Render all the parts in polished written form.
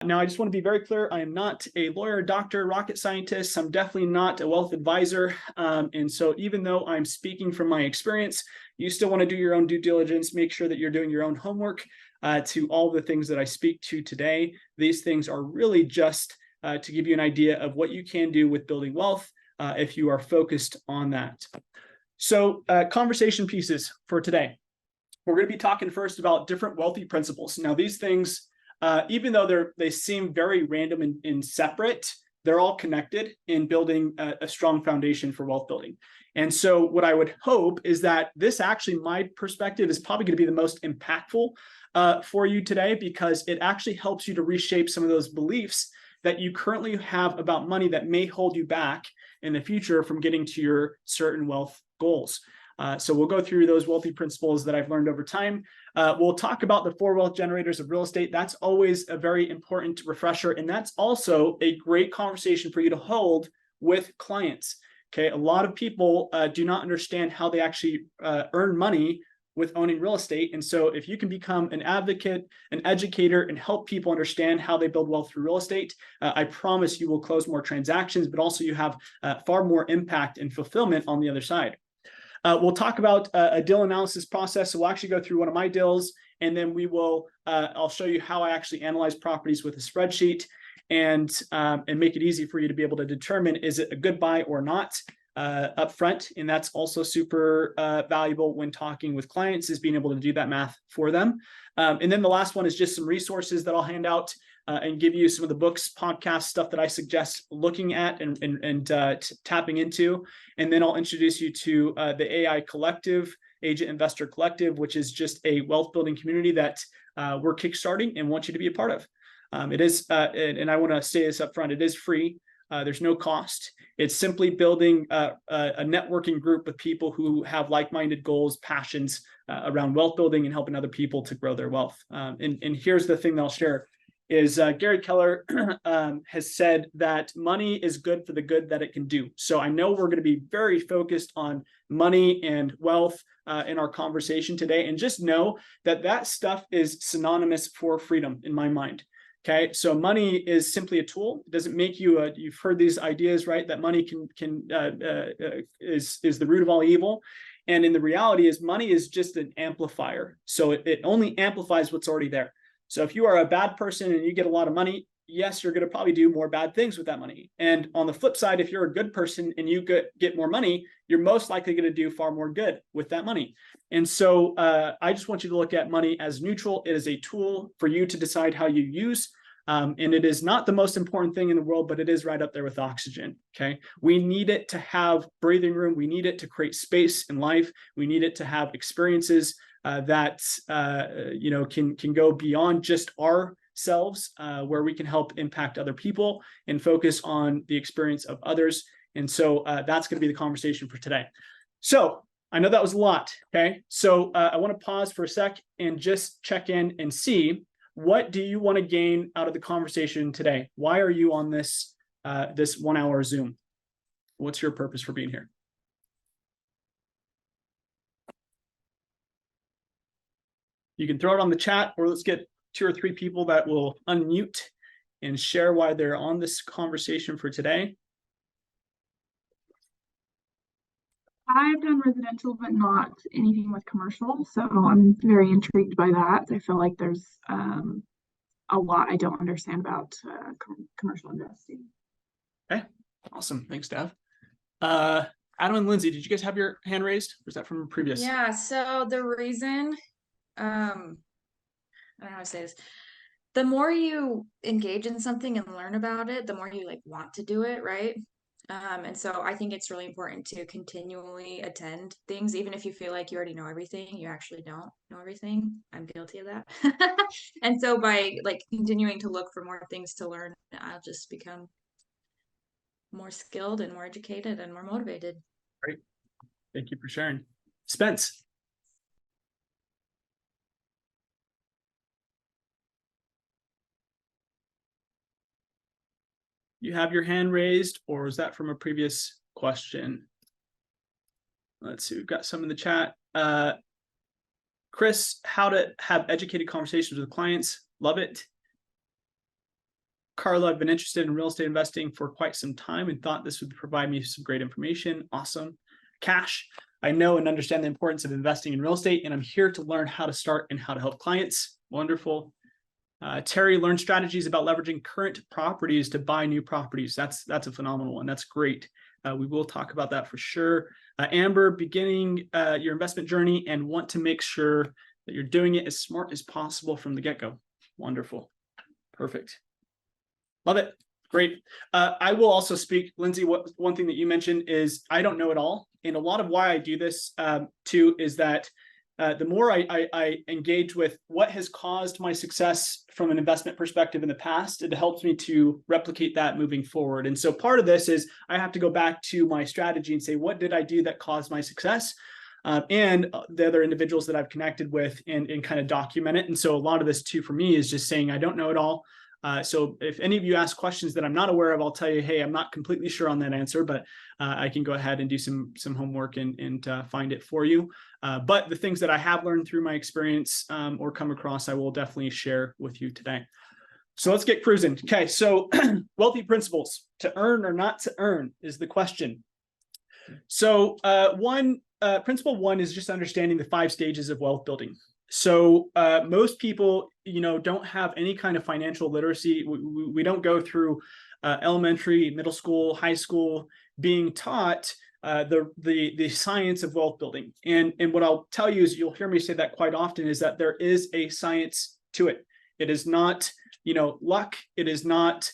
Now, I just want to be very clear. I am not a lawyer, doctor, rocket scientist. I'm definitely not a wealth advisor. And so even though I'm speaking from my experience, you still want to do your own due diligence, make sure that you're doing your own homework to all the things that I speak to today. These things are really just to give you an idea of what you can do with building wealth if you are focused on that. So conversation pieces for today. We're going to be talking first about different wealthy principles. Now, these things, even though they seem very random and separate, they're all connected in building a strong foundation for wealth building. And so what I would hope is that this actually, my perspective, is probably going to be the most impactful for you today, because it actually helps you to reshape some of those beliefs that you currently have about money that may hold you back in the future from getting to your certain wealth goals. So we'll go through those wealthy principles that I've learned over time. We'll talk about the 4 wealth generators of real estate. That's always a very important refresher. And that's also a great conversation for you to hold with clients. Okay. A lot of people do not understand how they actually earn money with owning real estate. And so if you can become an advocate, an educator, and help people understand how they build wealth through real estate, I promise you will close more transactions, but also you have far more impact and fulfillment on the other side. We'll talk about a deal analysis process. So we'll actually go through one of my deals, and then I'll show you how I actually analyze properties with a spreadsheet and make it easy for you to be able to determine, is it a good buy or not upfront. And that's also super valuable when talking with clients, is being able to do that math for them. And then the last one is just some resources that I'll hand out and give you some of the books, podcasts, stuff that I suggest looking at and tapping into. And then I'll introduce you to the AI Collective, Agent Investor Collective, which is just a wealth building community that we're kickstarting and want you to be a part of. It is, and I want to say this up front, it is free. There's no cost. It's simply building a networking group of people who have like-minded goals, passions around wealth building and helping other people to grow their wealth. And here's the thing that I'll share is Gary Keller has said that money is good for the good that it can do. So I know we're going to be very focused on money and wealth in our conversation today. And just know that that stuff is synonymous for freedom in my mind. Okay, so money is simply a tool. It doesn't make you you've heard these ideas, right? That money is the root of all evil. And in the reality is money is just an amplifier. So it only amplifies what's already there. So if you are a bad person and you get a lot of money, yes, you're going to probably do more bad things with that money. And on the flip side, if you're a good person and you get more money, you're most likely going to do far more good with that money. And so I just want you to look at money as neutral. It is a tool for you to decide how you use. And it is not the most important thing in the world, but it is right up there with oxygen. Okay. We need it to have breathing room. We need it to create space in life. We need it to have experiences that can go beyond just ourselves, where we can help impact other people and focus on the experience of others. And so that's going to be the conversation for today. So I know that was a lot. Okay. So I want to pause for a sec and just check in and see, what do you want to gain out of the conversation today? Why are you on this 1 hour Zoom? What's your purpose for being here? You can throw it on the chat, or let's get 2 or 3 people that will unmute and share why they're on this conversation for today. I've done residential, but not anything with commercial. So I'm very intrigued by that. I feel like there's a lot I don't understand about commercial investing. Okay, awesome. Thanks, Dev. Adam and Lindsay, did you guys have your hand raised? Or was that from a previous? Yeah, so the reason, I don't know how to say this. The more you engage in something and learn about it, the more you want to do it, right? And so I think it's really important to continually attend things, even if you feel like you already know everything, you actually don't know everything. I'm guilty of that. And so by continuing to look for more things to learn, I'll just become more skilled and more educated and more motivated. Great. Thank you for sharing. Spence. You have your hand raised, or is that from a previous question? Let's see, we've got some in the chat. Chris, how to have educated conversations with clients. Love it. Carla, I've been interested in real estate investing for quite some time and thought this would provide me some great information. Awesome. Cash, I know and understand the importance of investing in real estate, and I'm here to learn how to start and how to help clients. Wonderful. Terry, learn strategies about leveraging current properties to buy new properties. That's a phenomenal one. That's great. We will talk about that for sure. Amber, beginning your investment journey and want to make sure that you're doing it as smart as possible from the get-go. Wonderful. Perfect. Love it. Great. I will also speak, Lindsay, one thing that you mentioned is I don't know it all. And a lot of why I do this too is that the more I engage with what has caused my success from an investment perspective in the past, it helps me to replicate that moving forward. And so part of this is I have to go back to my strategy and say, what did I do that caused my success? And the other individuals that I've connected with and kind of document it. And so a lot of this too for me is just saying, I don't know it all. So if any of you ask questions that I'm not aware of, I'll tell you, hey, I'm not completely sure on that answer, but I can go ahead and do some homework and find it for you. But the things that I have learned through my experience or come across, I will definitely share with you today. So let's get cruising. Okay, so wealthy principles, to earn or not to earn is the question. So principle one is just understanding the 5 stages of wealth building. So most people, don't have any kind of financial literacy. We don't go through elementary, middle school, high school being taught the science of wealth building. And what I'll tell you is, you'll hear me say that quite often, is that there is a science to it. It is not, luck. It is not,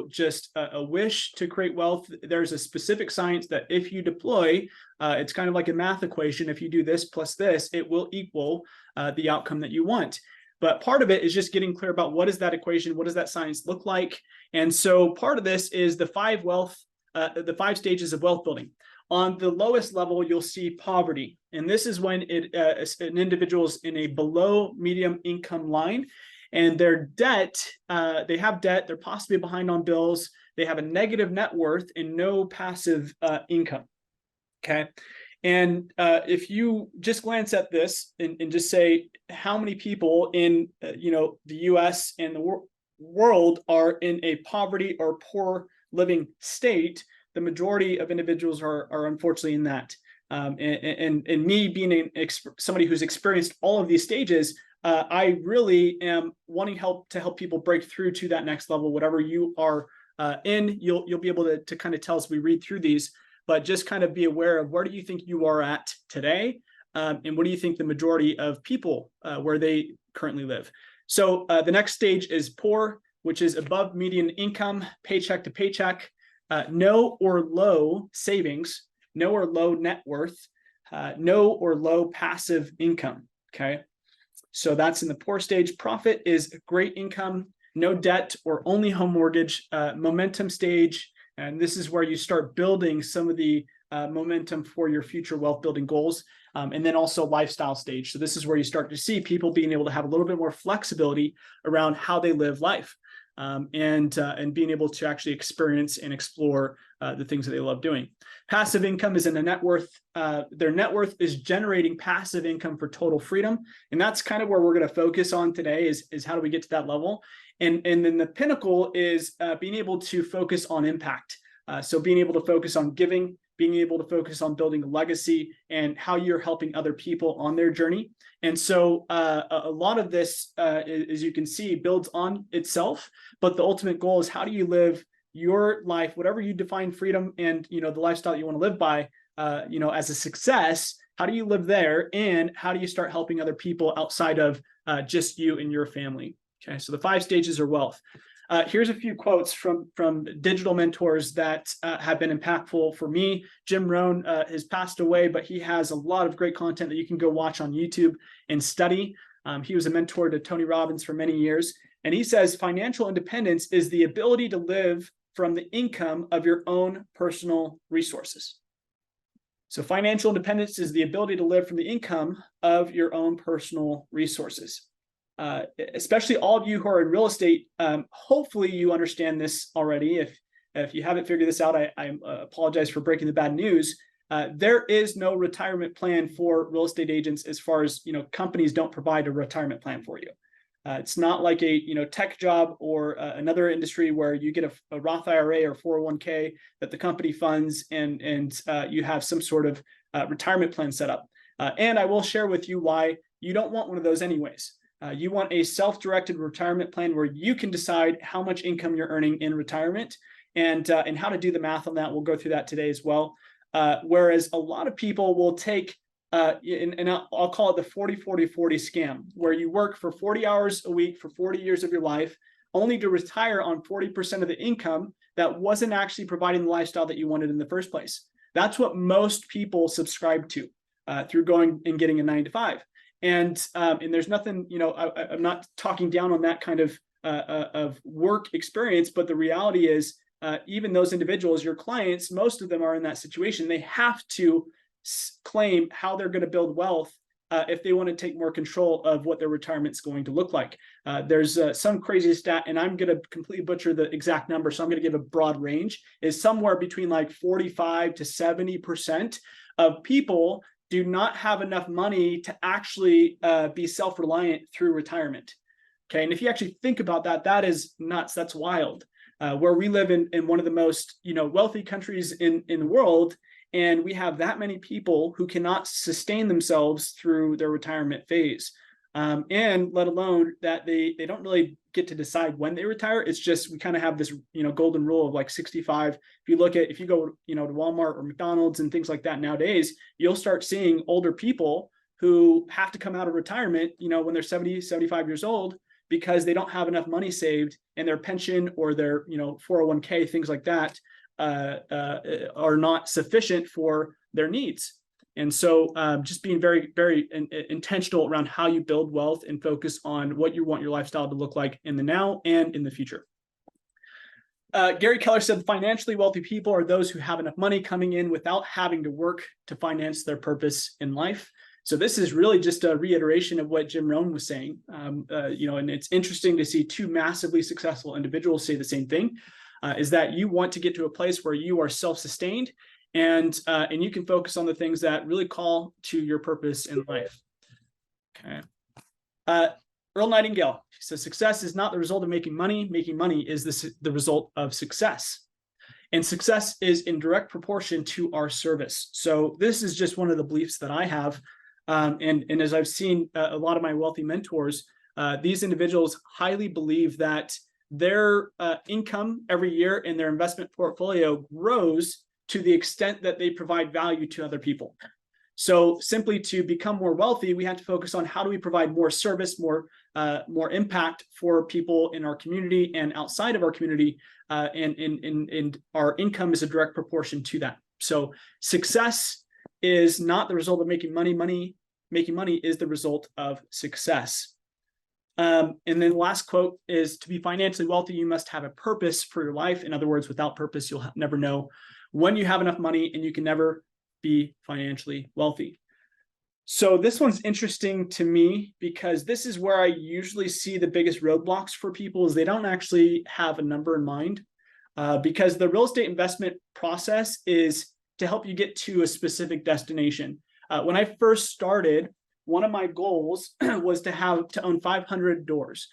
just a wish to create wealth. There's a specific science that if you deploy, it's kind of like a math equation. If you do this plus this, it will equal the outcome that you want. But part of it is just getting clear about what is that equation, what does that science look like? And so part of this is the 5 stages of wealth building. On the lowest level, you'll see poverty. And this is when an individual's in a below medium income line. And their debt, they have debt, they're possibly behind on bills, they have a negative net worth and no passive income, okay? And if you just glance at this and just say, how many people in, the US and the world are in a poverty or poor living state, the majority of individuals are unfortunately in that. And me being somebody who's experienced all of these stages, I really am wanting to help people break through to that next level. Whatever you are in, you'll be able to kind of tell as we read through these, but just kind of be aware of where do you think you are at today, and what do you think the majority of people where they currently live. So the next stage is poor, which is above median income, paycheck to paycheck, no or low savings, no or low net worth, no or low passive income, okay? So that's in the poor stage. Profit is great income, no debt or only home mortgage. Momentum stage, and this is where you start building some of the momentum for your future wealth building goals. And then also lifestyle stage. So this is where you start to see people being able to have a little bit more flexibility around how they live life, and being able to actually experience and explore the things that they love doing. Passive income is in a net worth. Their net worth is generating passive income for total freedom. And that's kind of where we're going to focus on today is how do we get to that level? And then the pinnacle is being able to focus on impact. So being able to focus on giving, being able to focus on building a legacy and how you're helping other people on their journey. And so a lot of this, as you can see, builds on itself, but the ultimate goal is how do you live your life, whatever you define freedom and, the lifestyle you want to live by, as a success, how do you live there? And how do you start helping other people outside of just you and your family? Okay, so the 5 stages are wealth. Here's a few quotes from digital mentors that have been impactful for me. Jim Rohn has passed away, but he has a lot of great content that you can go watch on YouTube and study. He was a mentor to Tony Robbins for many years. And he says, financial independence is the ability to live from the income of your own personal resources. So financial independence is the ability to live from the income of your own personal resources. Especially all of you who are in real estate, hopefully you understand this already. If you haven't figured this out, I apologize for breaking the bad news. There is no retirement plan for real estate agents as far as, companies don't provide a retirement plan for you. It's not like a tech job or another industry where you get a Roth IRA or 401k that the company funds, and you have some sort of retirement plan set up. And I will share with you why you don't want one of those anyways. You want a self-directed retirement plan where you can decide how much income you're earning in retirement, and how to do the math on that. We'll go through that today as well. Whereas a lot of people will take, and I'll call it the 40-40-40 scam, where you work for 40 hours a week for 40 years of your life, only to retire on 40% of the income that wasn't actually providing the lifestyle that you wanted in the first place. That's what most people subscribe to through going and getting a 9-to-5. And there's nothing, I'm not talking down on that kind of work experience, but the reality is, even those individuals, your clients, most of them are in that situation. They have to claim how they're going to build wealth if they want to take more control of what their retirement's going to look like. There's some crazy stat, and I'm going to completely butcher the exact number, so I'm going to give a broad range, is somewhere between like 45 to 70% of people do not have enough money to actually be self-reliant through retirement. Okay, and if you actually think about that, that is nuts. That's wild. Where we live in one of the most wealthy countries in the world, and we have that many people who cannot sustain themselves through their retirement phase, and let alone that they don't really get to decide when they retire. It's just we kind of have this golden rule of like 65. If you go to Walmart or McDonald's and things like that nowadays, you'll start seeing older people who have to come out of retirement when they're 70, 75 years old, because they don't have enough money saved, and their pension or their 401k, things like that, are not sufficient for their needs. And so just being very, very intentional around how you build wealth and focus on what you want your lifestyle to look like in the now and in the future. Gary Keller said financially wealthy people are those who have enough money coming in without having to work to finance their purpose in life. So this is really just a reiteration of what Jim Rohn was saying. And it's interesting to see two massively successful individuals say the same thing, is that you want to get to a place where you are self-sustained, and you can focus on the things that really call to your purpose in life. Okay. Earl Nightingale, he says, success is not the result of making money. Making money is the result of success. And success is in direct proportion to our service. So this is just one of the beliefs that I have. And as I've seen a lot of my wealthy mentors, these individuals highly believe that their income every year in their investment portfolio grows to the extent that they provide value to other people. So simply to become more wealthy, we have to focus on how do we provide more service, more impact for people in our community and outside of our community, and our income is a direct proportion to that. So success is not the result of making money. Making money is the result of success. And then the last quote is, to be financially wealthy, you must have a purpose for your life. In other words, without purpose, you'll never know when you have enough money, and you can never be financially wealthy. So this one's interesting to me because this is where I usually see the biggest roadblocks for people, is they don't actually have a number in mind, because the real estate investment process is to help you get to a specific destination. When I first started, one of my goals was to own 500 doors.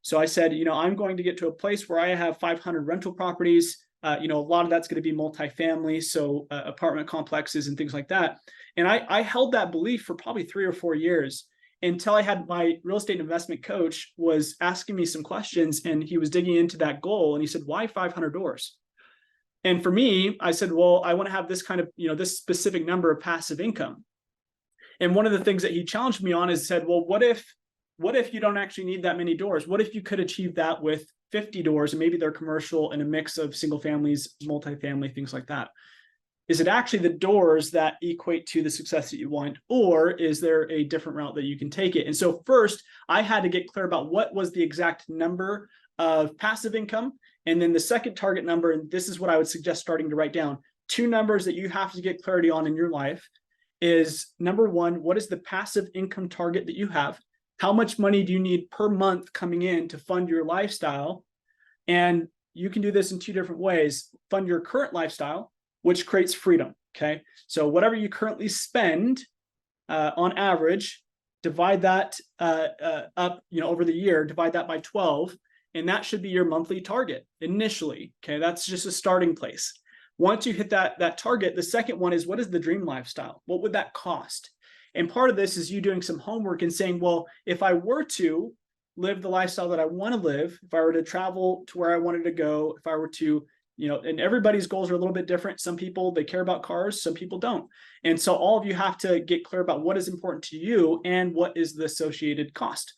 So I said, I'm going to get to a place where I have 500 rental properties. A lot of that's going to be multifamily, so apartment complexes and things like that. And I held that belief for probably 3 or 4 years, until I had my real estate investment coach was asking me some questions, and he was digging into that goal, and he said, why 500 doors? And for me, I said, well, I want to have this kind of, this specific number of passive income. And one of the things that he challenged me on is said, well, what if you don't actually need that many doors? What if you could achieve that with 50 doors, and maybe they're commercial and a mix of single families, multifamily, things like that? Is it actually the doors that equate to the success that you want, or is there a different route that you can take it? And so first, I had to get clear about what was the exact number of passive income. And then the second target number, and this is what I would suggest starting to write down, 2 numbers that you have to get clarity on in your life is, number 1, what is the passive income target that you have? How much money do you need per month coming in to fund your lifestyle? And you can do this in 2 different ways. Fund your current lifestyle, which creates freedom, okay? So whatever you currently spend on average, divide that up, over the year, divide that by 12, and that should be your monthly target initially. Okay, that's just a starting place. Once you hit that target, the second one is, what is the dream lifestyle? What would that cost? And part of this is you doing some homework and saying, well, if I were to live the lifestyle that I want to live, if I were to travel to where I wanted to go, if I were to, and everybody's goals are a little bit different. Some people, they care about cars, some people don't. And so all of you have to get clear about what is important to you and what is the associated cost.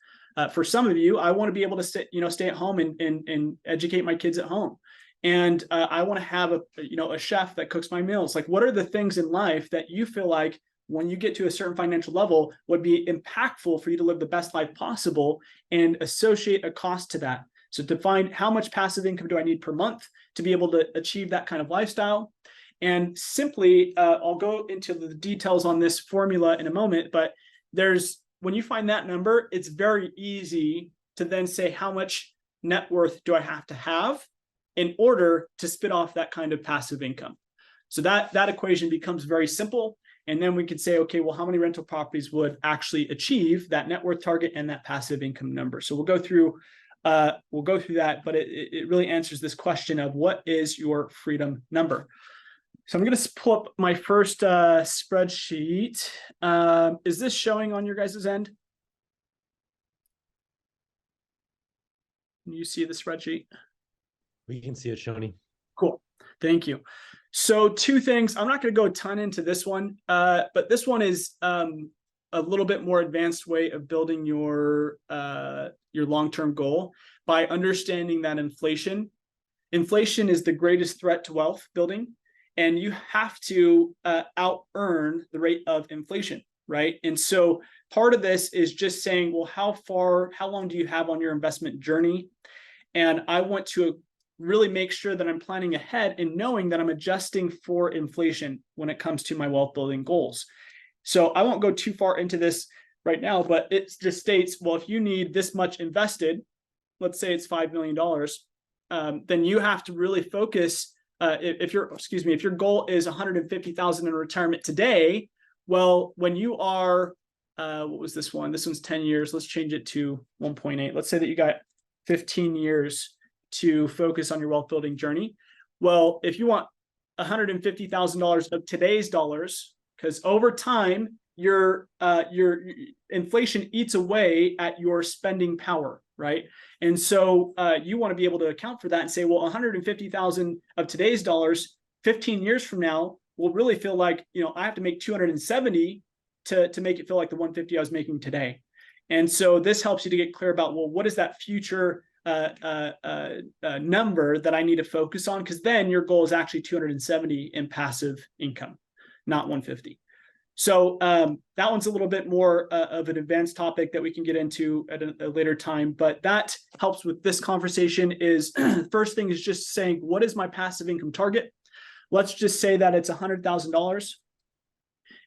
For some of you, I want to be able to stay at home and educate my kids at home. And I want to have a chef that cooks my meals. Like, what are the things in life that you feel like when you get to a certain financial level would be impactful for you to live the best life possible, and associate a cost to that? So define how much passive income do I need per month to be able to achieve that kind of lifestyle. And simply, I'll go into the details on this formula in a moment, but when you find that number, it's very easy to then say, how much net worth do I have to have in order to spit off that kind of passive income? So that equation becomes very simple. And then we could say, okay, well, how many rental properties would actually achieve that net worth target and that passive income number? So we'll go through that, but it really answers this question of what is your freedom number. So I'm going to pull up my first spreadsheet. Is this showing on your guys' end? Can you see the spreadsheet? We can see it, Shoni. Cool. Thank you. So two things. I'm not going to go a ton into this one, but this one is a little bit more advanced way of building your long-term goal by understanding that inflation is the greatest threat to wealth building, and you have to out-earn the rate of inflation, right? And so part of this is just saying, well, how long do you have on your investment journey? And I want to really make sure that I'm planning ahead and knowing that I'm adjusting for inflation when it comes to my wealth building goals. So I won't go too far into this right now, but it just states, well, if you need this much invested, let's say it's $5 million, then you have to really focus. If your goal is 150,000 in retirement today, well, when you are, what was this one? This one's 10 years. Let's change it to 1.8. Let's say that you got 15 years to focus on your wealth building journey. Well, if you want $150,000 of today's dollars, because over time your inflation eats away at your spending power, right? And so you want to be able to account for that and say, well, 150,000 of today's dollars, 15 years from now, will really feel like, I have to make 270 to make it feel like the 150 I was making today. And so this helps you to get clear about, well, what is that future number that I need to focus on? Because then your goal is actually 270 in passive income, not 150. So that one's a little bit more of an advanced topic that we can get into at a later time, but that helps with this conversation. Is first thing is just saying, what is my passive income target? Let's just say that it's $100,000.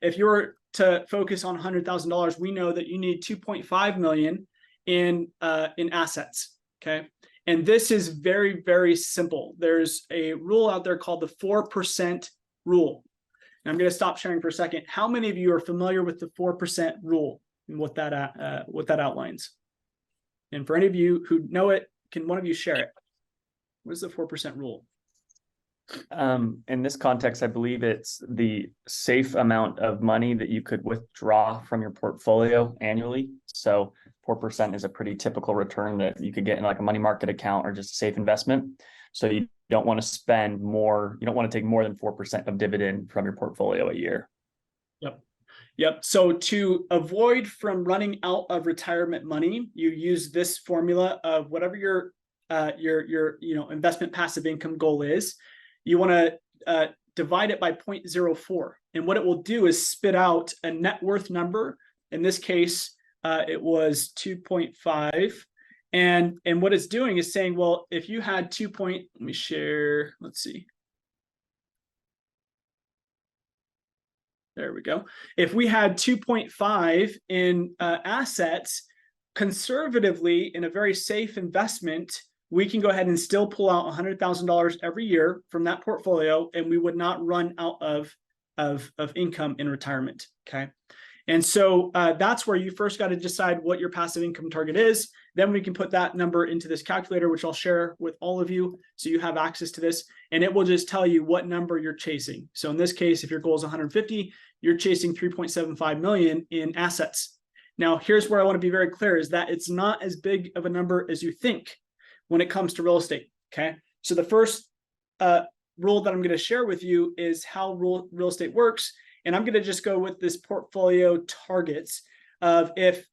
If you were to focus on $100,000, we know that you need 2.5 million in assets. Okay. And this is very, very simple. There's a rule out there called the 4% rule. And I'm going to stop sharing for a second. How many of you are familiar with the 4% rule and what that outlines? And for any of you who know it, can one of you share it? What is the 4% rule? In this context, I believe it's the safe amount of money that you could withdraw from your portfolio annually. So 4% is a pretty typical return that you could get in like a money market account or just a safe investment. So you don't want to spend more, you don't want to take more than 4% of dividend from your portfolio a year. Yep. So to avoid from running out of retirement money, you use this formula of whatever your investment passive income goal is. You want to divide it by 0.04. And what it will do is spit out a net worth number. In this case, it was 2.5. And what it's doing is saying, well, if you had let's see. There we go. If we had 2.5 in assets, conservatively in a very safe investment, we can go ahead and still pull out $100,000 every year from that portfolio, and we would not run out of income in retirement. Okay. And so that's where you first got to decide what your passive income target is. Then we can put that number into this calculator, which I'll share with all of you, so you have access to this, and it will just tell you what number you're chasing. So in this case, if your goal is 150, you're chasing 3.75 million in assets. Now, here's where I want to be very clear, is that it's not as big of a number as you think when it comes to real estate, okay? So the first rule that I'm going to share with you is how real estate works. And I'm going to just go with this portfolio targets of if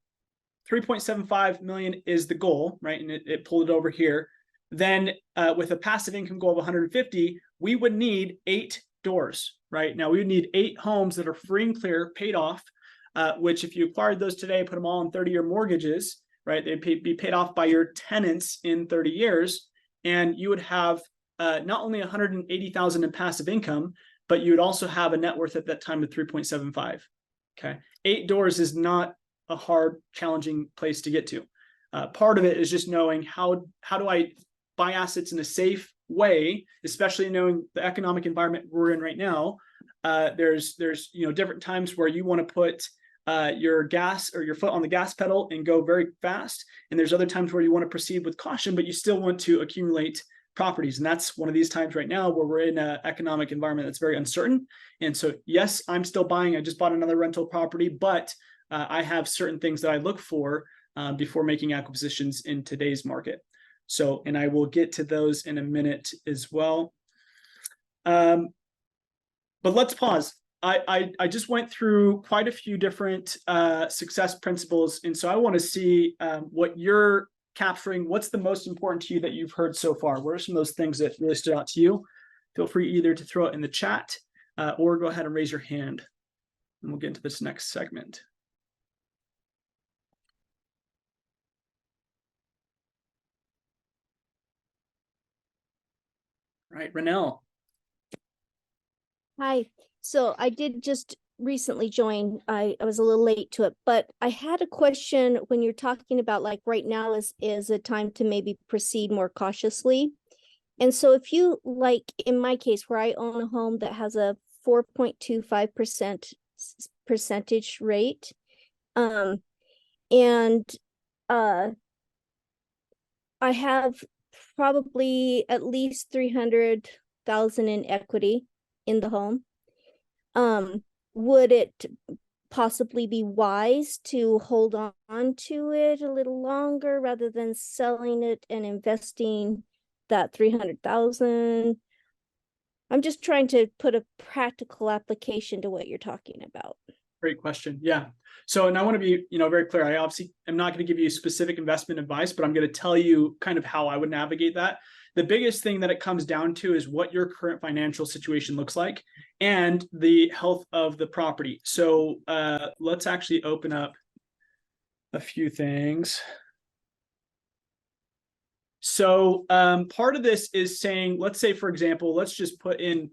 3.75 million is the goal, right? And it pulled it over here. Then with a passive income goal of 150, we would need 8 doors, right? Now we would need 8 homes that are free and clear, paid off, which if you acquired those today, put them all on 30-year mortgages, right? They'd be paid off by your tenants in 30 years. And you would have not only 180,000 in passive income, but you would also have a net worth at that time of 3.75. Okay. 8 doors is not a hard, challenging place to get to. Part of it is just knowing how do I buy assets in a safe way, especially knowing the economic environment we're in right now. There's different times where you want to put your gas or your foot on the gas pedal and go very fast. And there's other times where you want to proceed with caution, but you still want to accumulate properties. And that's one of these times right now where we're in an economic environment that's very uncertain. And so, yes, I'm still buying. I just bought another rental property, but I have certain things that I look for before making acquisitions in today's market. So, and I will get to those in a minute as well. But let's pause. I just went through quite a few different success principles. And so I want to see what you're capturing. What's the most important to you that you've heard so far? What are some of those things that really stood out to you? Feel free either to throw it in the chat or go ahead and raise your hand. And we'll get into this next segment. All right, Renelle. Hi. So I did just recently join. I was a little late to it, but I had a question when you're talking about like right now is a time to maybe proceed more cautiously. And so if you like in my case where I own a home that has a 4.25% percentage rate, and I have probably at least 300,000 in equity in the home. Would it possibly be wise to hold on to it a little longer rather than selling it and investing that 300,000? I'm just trying to put a practical application to what you're talking about. Great question. Yeah. So, and I want to be, very clear. I obviously am not going to give you specific investment advice, but I'm going to tell you kind of how I would navigate that. The biggest thing that it comes down to is what your current financial situation looks like and the health of the property. So let's actually open up a few things. So part of this is saying, let's say, for example, let's just put in,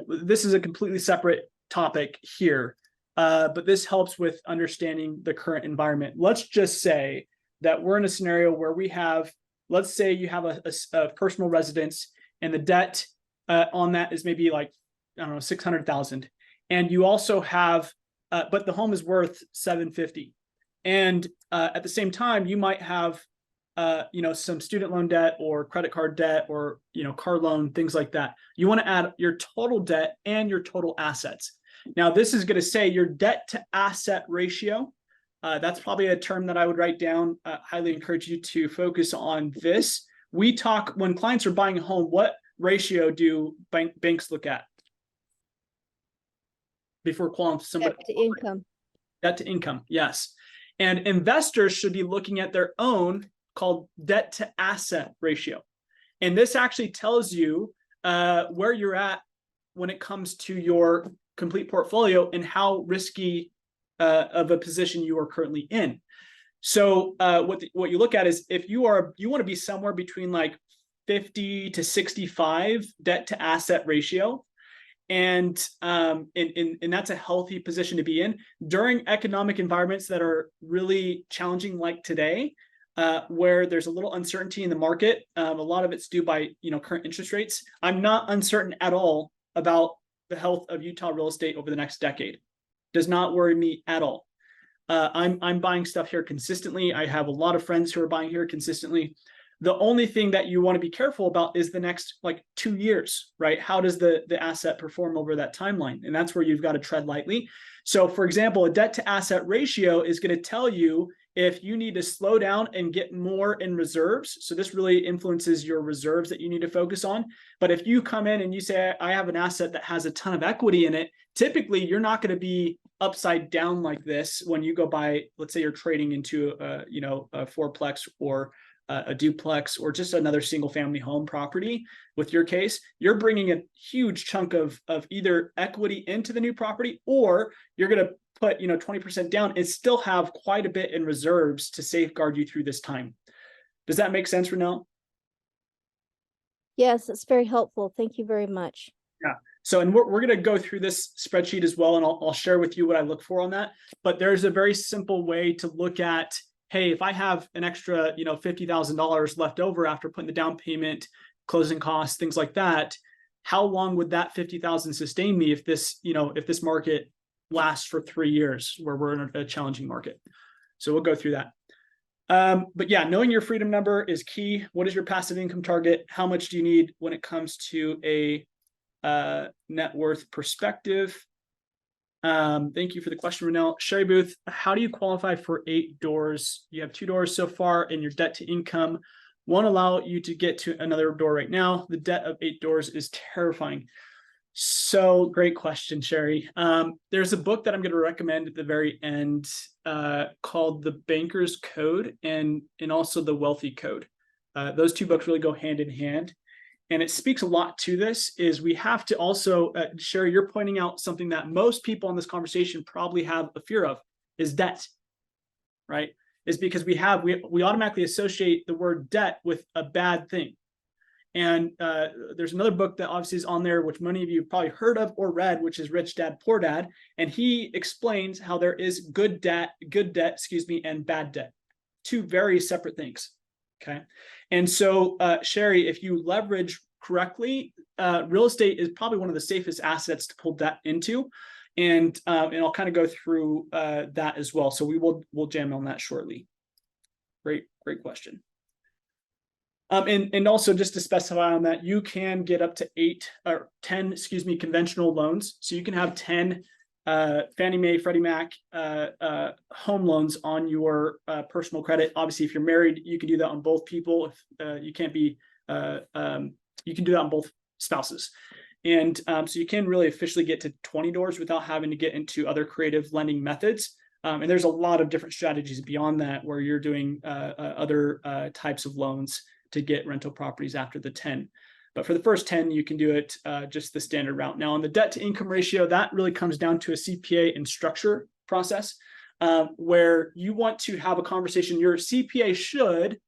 this is a completely separate topic here, but this helps with understanding the current environment. Let's just say that we're in a scenario where we have, let's say you have a personal residence and the debt on that is maybe like, I don't know, 600,000. And you also have, but the home is worth 750. And at the same time, you might have, some student loan debt or credit card debt or, car loan, things like that. You want to add your total debt and your total assets. Now, this is going to say your debt to asset ratio. That's probably a term that I would write down. Highly encourage you to focus on this. We talk, when clients are buying a home, what ratio do banks look at before qualifying somebody? Debt to income. Debt to income, yes. And investors should be looking at their own called debt to asset ratio. And this actually tells you where you're at when it comes to your complete portfolio and how risky of a position you are currently in. So what you look at is if you want to be somewhere between like 50 to 65 debt to asset ratio. And that's a healthy position to be in during economic environments that are really challenging like today, where there's a little uncertainty in the market. A lot of it's due by current interest rates. I'm not uncertain at all about the health of Utah real estate over the next decade. Does not worry me at all. I'm buying stuff here consistently. I have a lot of friends who are buying here consistently. The only thing that you want to be careful about is the next like 2 years, right? How does the asset perform over that timeline? And that's where you've got to tread lightly. So for example, a debt to asset ratio is going to tell you if you need to slow down and get more in reserves. So this really influences your reserves that you need to focus on. But if you come in and you say, I have an asset that has a ton of equity in it, typically you're not going to be upside down like this when you go buy, let's say you're trading into a fourplex or a duplex or just another single family home property. With your case, you're bringing a huge chunk of either equity into the new property, or you're going to put 20% down and still have quite a bit in reserves to safeguard you through this time. Does that make sense, Renelle? Yes, it's very helpful. Thank you very much. Yeah. So, and we're going to go through this spreadsheet as well, and I'll share with you what I look for on that. But there's a very simple way to look at, hey, if I have an extra, $50,000 left over after putting the down payment, closing costs, things like that, how long would that 50,000 sustain me if this market lasts for 3 years, where we're in a challenging market? So we'll go through that. But yeah, knowing your freedom number is key. What is your passive income target? How much do you need when it comes to a net worth perspective? Thank you for the question, Renelle. Sherry Booth, how do you qualify for 8 doors? You have 2 doors so far, and your debt to income won't allow you to get to another door right now. The debt of 8 doors is terrifying. So great question, Sherry. There's a book that I'm going to recommend at the very end called The Banker's Code and also The Wealthy Code. Those 2 books really go hand in hand. And it speaks a lot to this, is we have to also, Sherry, you're pointing out something that most people in this conversation probably have a fear of, is debt, right? Is because we automatically associate the word debt with a bad thing. And there's another book that obviously is on there, which many of you have probably heard of or read, which is Rich Dad, Poor Dad. And he explains how there is good debt, and bad debt. 2 very separate things. Okay. And so, Sherry, if you leverage correctly, real estate is probably one of the safest assets to pull debt into. And I'll kind of go through that as well. So we'll jam on that shortly. Great question. And also just to specify on that, you can get up to 10 conventional loans. So you can have 10 Fannie Mae, Freddie Mac home loans on your personal credit. Obviously, if you're married, you can do that on both people. If you can't be, you can do that on both spouses. And so you can really officially get to 20 doors without having to get into other creative lending methods. And there's a lot of different strategies beyond that where you're doing other types of loans to get rental properties after the 10. But for the first 10, you can do it just the standard route. Now, on the debt to income ratio, that really comes down to a CPA and structure process where you want to have a conversation. Your CPA should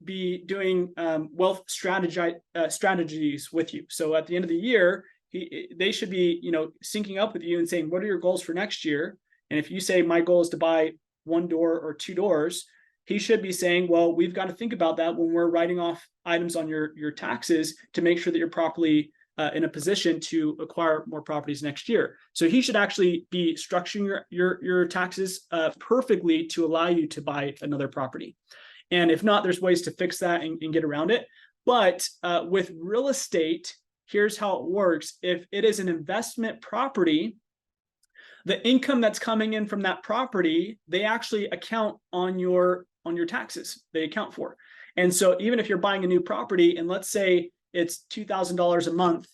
be doing wealth strategies with you. So at the end of the year, they should be syncing up with you and saying, what are your goals for next year? And if you say my goal is to buy 1 door or 2 doors, he should be saying, well, we've got to think about that when we're writing off items on your taxes to make sure that you're properly in a position to acquire more properties next year. So he should actually be structuring your taxes perfectly to allow you to buy another property. And if not, there's ways to fix that and get around it. But with real estate, here's how it works. If it is an investment property, the income that's coming in from that property, they actually account on your taxes. They account for. And so even if you're buying a new property and let's say it's $2,000 a month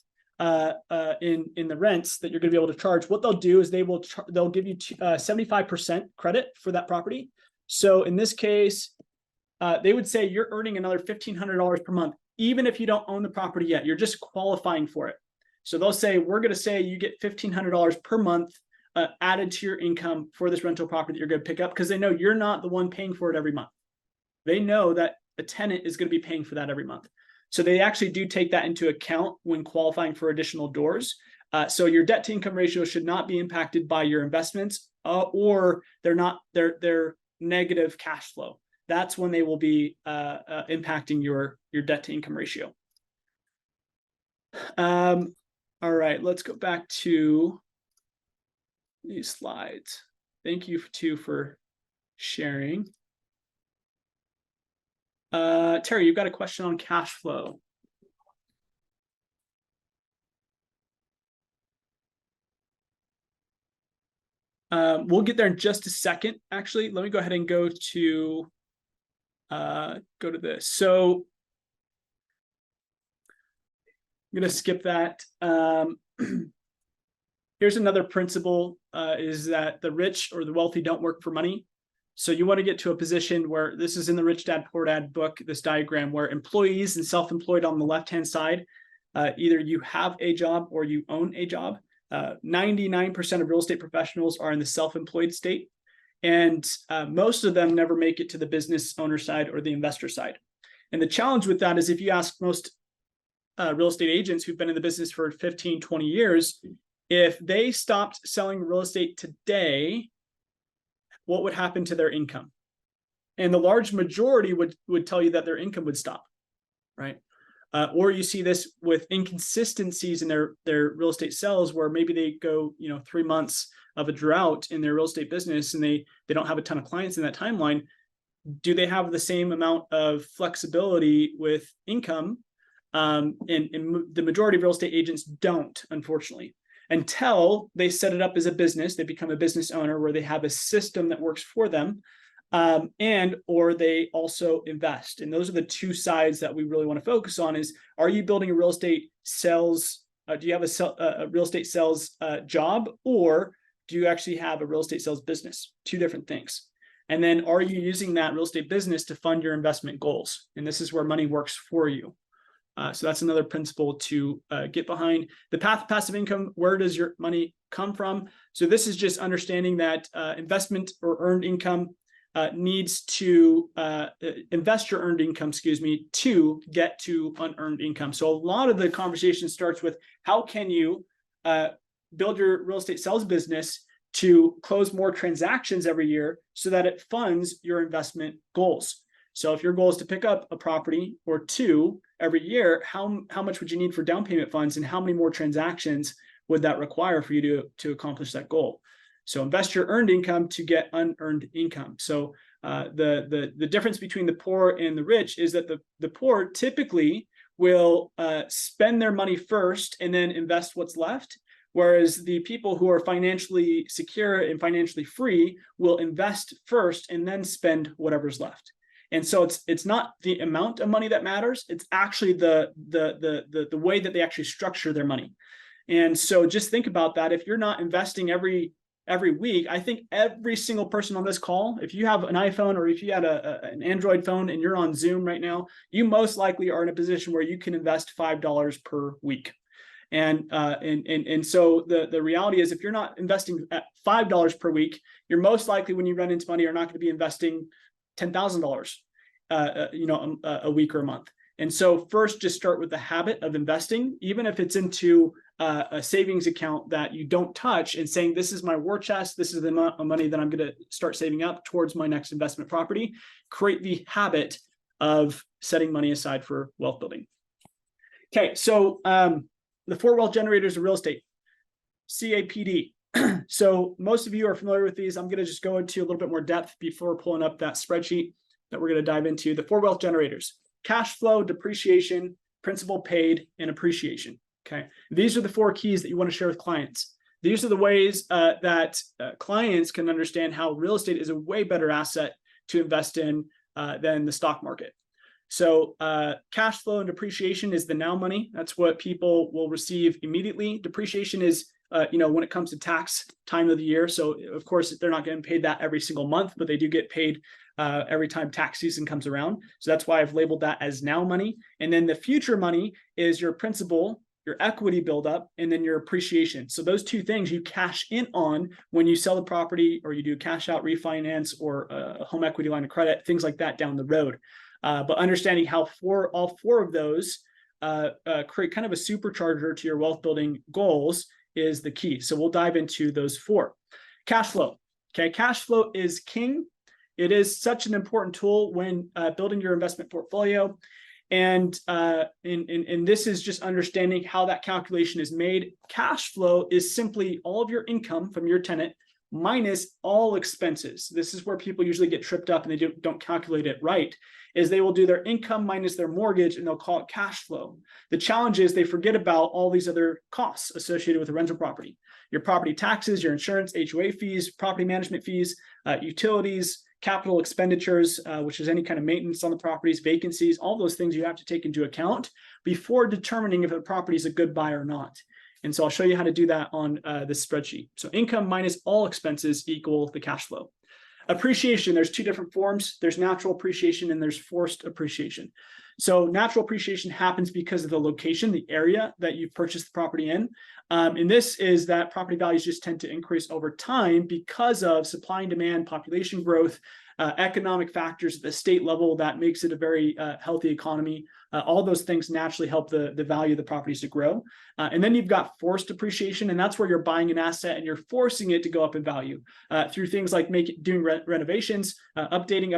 in the rents that you're going to be able to charge, what they'll do is they'll give you 75% credit for that property. So in this case, they would say you're earning another $1,500 per month, even if you don't own the property yet. You're just qualifying for it. So they'll say, we're going to say you get $1,500 per month added to your income for this rental property that you're going to pick up, because they know you're not the one paying for it every month. They know that a tenant is going to be paying for that every month. So they actually do take that into account when qualifying for additional doors. So your debt to income ratio should not be impacted by your investments or their negative cash flow. That's when they will be impacting your debt to income ratio. All right, let's go back to these slides. thank you too for sharing. Terry, you've got a question on cash flow. We'll get there in just a second. Actually, let me go ahead and go to this. So I'm going to skip that. Here's another principle, is that the rich or the wealthy don't work for money. So you want to get to a position where, this is in the Rich Dad Poor Dad book, this diagram, where employees and self-employed on the left-hand side, either you have a job or you own a job. 99% of real estate professionals are in the self-employed state. And most of them never make it to the business owner side or the investor side. And the challenge with that is, if you ask most real estate agents who've been in the business for 15, 20 years, if they stopped selling real estate today, what would happen to their income? And the large majority would tell you that their income would stop, right? Or you see this with inconsistencies in their real estate sales, where maybe they go, 3 months of a drought in their real estate business and they don't have a ton of clients in that timeline. Do they have the same amount of flexibility with income? And the majority of real estate agents don't, unfortunately, until they set it up as a business. They become a business owner where they have a system that works for them, or they also invest. And those are the two sides that we really want to focus on. Is, are you building a real estate sales? Do you have a real estate sales job, or do you actually have a real estate sales business? Two different things. And then, are you using that real estate business to fund your investment goals? And this is where money works for you. So that's another principle to get behind. The path of passive income, where does your money come from? So this is just understanding that investment or earned income needs to invest your earned income, to get to unearned income. So a lot of the conversation starts with, how can you build your real estate sales business to close more transactions every year so that it funds your investment goals? So if your goal is to pick up a property or two every year, how much would you need for down payment funds, and how many more transactions would that require for you to accomplish that goal? So invest your earned income to get unearned income. So the difference between the poor and the rich is that the poor typically will spend their money first and then invest what's left, whereas the people who are financially secure and financially free will invest first and then spend whatever's left. And so it's not the amount of money that matters. It's actually the way that they actually structure their money. And so just think about that. If you're not investing every week, I think every single person on this call, if you have an iPhone or if you had an Android phone and you're on Zoom right now, you most likely are in a position where you can invest $5 per week. And so the reality is, if you're not investing at $5 per week, you're most likely, when you run into money, are not going to be investing $10,000 a week or a month. And so first, just start with the habit of investing, even if it's into a savings account that you don't touch, and saying, this is my war chest, this is the amount of money that I'm going to start saving up towards my next investment property. Create the habit of setting money aside for wealth building. Okay, so the 4 wealth generators of real estate, CAPD. So most of you are familiar with these. I'm going to just go into a little bit more depth before pulling up that spreadsheet that we're going to dive into. The 4 wealth generators: cash flow, depreciation, principal paid, and appreciation. Okay, these are the 4 keys that you want to share with clients. These are the ways that clients can understand how real estate is a way better asset to invest in than the stock market. So cash flow and depreciation is the now money. That's what people will receive immediately. Depreciation is when it comes to tax time of the year. So of course, they're not getting paid that every single month, but they do get paid every time tax season comes around. So that's why I've labeled that as now money. And then the future money is your principal, your equity buildup, and then your appreciation. So those 2 things you cash in on when you sell the property, or you do cash out refinance, or a home equity line of credit, things like that down the road. But understanding how all 4 of those create kind of a supercharger to your wealth building goals is the key. So we'll dive into those 4. Cash flow. Okay, cash flow is king. It is such an important tool when building your investment portfolio. And this is just understanding how that calculation is made. Cash flow is simply all of your income from your tenant minus all expenses. This is where people usually get tripped up and they don't calculate it right, is they will do their income minus their mortgage and they'll call it cash flow. The challenge is they forget about all these other costs associated with a rental property. Your property taxes, your insurance, HOA fees, property management fees, utilities, capital expenditures, which is any kind of maintenance on the properties, vacancies, all those things you have to take into account before determining if a property is a good buy or not. And so I'll show you how to do that on this spreadsheet. So income minus all expenses equal the cash flow. Appreciation, there's two different forms. There's natural appreciation and there's forced appreciation. So natural appreciation happens because of the location, the area that you purchased the property in. And this is that property values just tend to increase over time because of supply and demand, population growth, economic factors at the state level that makes it a very healthy economy. All those things naturally help the value of the properties to grow. And then you've got forced appreciation, and that's where you're buying an asset and you're forcing it to go up in value through things like doing renovations, updating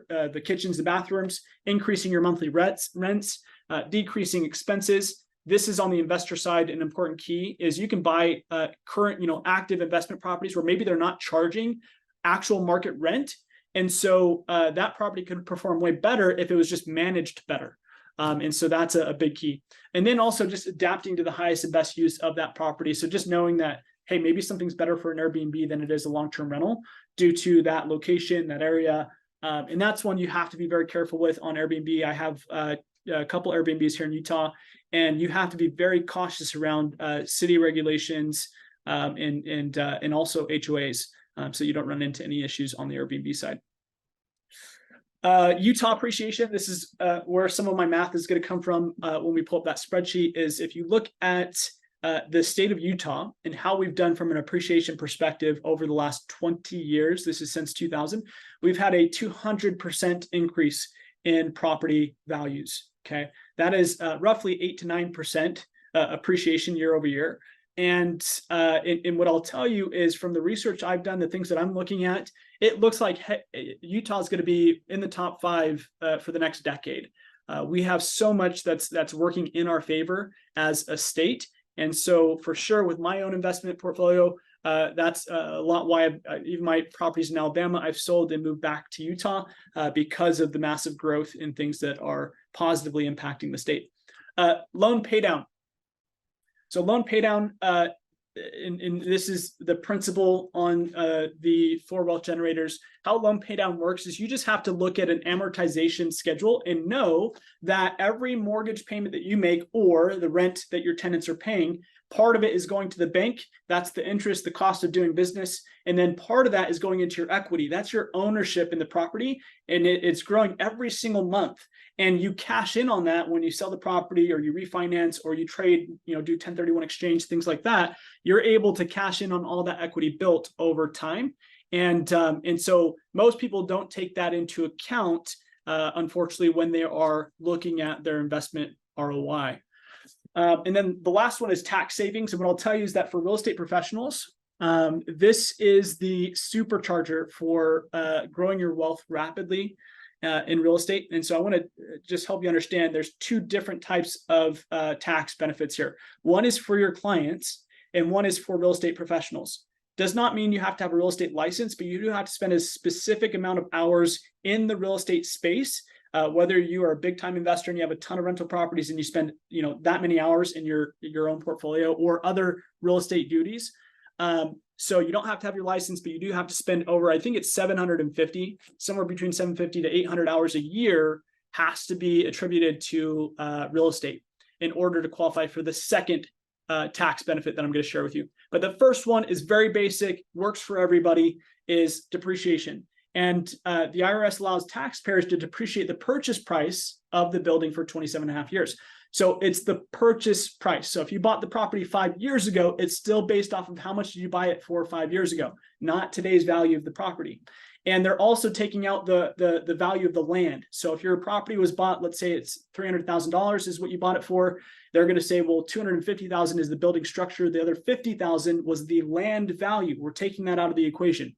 the kitchens, the bathrooms, increasing your monthly rents, decreasing expenses. This is on the investor side. An important key is you can buy current, active investment properties where maybe they're not charging actual market rent. And so that property could perform way better if it was just managed better. And so that's a big key. And then also just adapting to the highest and best use of that property. So just knowing that, hey, maybe something's better for an Airbnb than it is a long-term rental due to that location, that area. And that's one you have to be very careful with on Airbnb. I have a couple Airbnbs here in Utah, and you have to be very cautious around city regulations and also HOAs. So you don't run into any issues on the Airbnb side. Utah appreciation, this is where some of my math is going to come from when we pull up that spreadsheet, is if you look at the state of Utah and how we've done from an appreciation perspective over the last 20 years, this is since 2000, we've had a 200% increase in property values. Okay, that is roughly 8 to 9% appreciation year over year. And what I'll tell you is from the research I've done, the things that I'm looking at, it looks like Utah is going to be in the top 5 for the next decade. We have so much that's working in our favor as a state. And so for sure with my own investment portfolio, that's a lot why even my properties in Alabama, I've sold and moved back to Utah because of the massive growth in things that are positively impacting the state. Loan pay down. So loan pay down, and this is the principle on the 4 wealth generators. How loan pay down works is you just have to look at an amortization schedule and know that every mortgage payment that you make or the rent that your tenants are paying, part of it is going to the bank. That's the interest, the cost of doing business. And then part of that is going into your equity. That's your ownership in the property. And it's growing every single month. And you cash in on that when you sell the property or you refinance or you trade, do 1031 exchange, things like that. You're able to cash in on all that equity built over time. And so most people don't take that into account, unfortunately, when they are looking at their investment ROI. And then the last one is tax savings. And what I'll tell you is that for real estate professionals, this is the supercharger for growing your wealth rapidly in real estate. And so I want to just help you understand there's 2 different types of tax benefits here. One is for your clients and one is for real estate professionals. Does not mean you have to have a real estate license, but you do have to spend a specific amount of hours in the real estate space. Whether you are a big time investor and you have a ton of rental properties and you spend, that many hours in your own portfolio or other real estate duties. So you don't have to have your license, but you do have to spend over, I think it's 750, somewhere between 750 to 800 hours a year has to be attributed to real estate in order to qualify for the second tax benefit that I'm going to share with you. But the first one is very basic, works for everybody, is depreciation. And the IRS allows taxpayers to depreciate the purchase price of the building for 27.5 years. So it's the purchase price. So if you bought the property 5 years ago, it's still based off of how much did you buy it for 5 years ago, not today's value of the property. And they're also taking out the value of the land. So if your property was bought, let's say it's $300,000 is what you bought it for, they're going to say, well, $250,000 is the building structure. The other $50,000 was the land value. We're taking that out of the equation.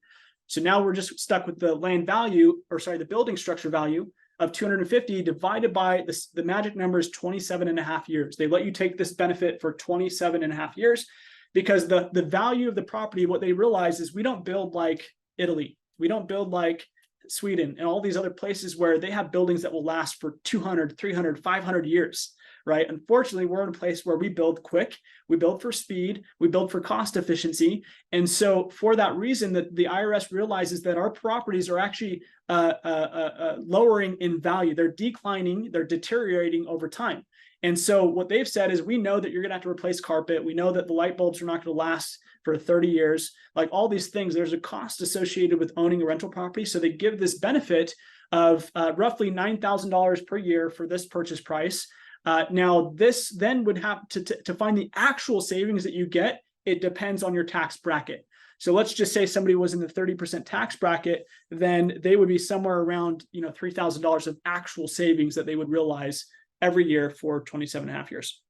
So now we're just stuck with the land value, the building structure value of 250 divided by the magic number is 27.5 years. They let you take this benefit for 27.5 years. because the value of the property, what they realize is we don't build like Italy. We don't build like Sweden and all these other places where they have buildings that will last for 200, 300, 500 years, right? Unfortunately, we're in a place where we build quick, we build for speed, we build for cost efficiency. And so for that reason, that the IRS realizes that our properties are actually lowering in value. They're declining, they're deteriorating over time. And so what they've said is, we know that you're going to have to replace carpet. We know that the light bulbs are not going to last for 30 years. Like all these things, there's a cost associated with owning a rental property. So they give this benefit of roughly $9,000 per year for this purchase price. Now, this then would have to find the actual savings that you get. It depends on your tax bracket. So let's just say somebody was in the 30% tax bracket, then they would be somewhere around, $3,000 of actual savings that they would realize every year for 27.5 years.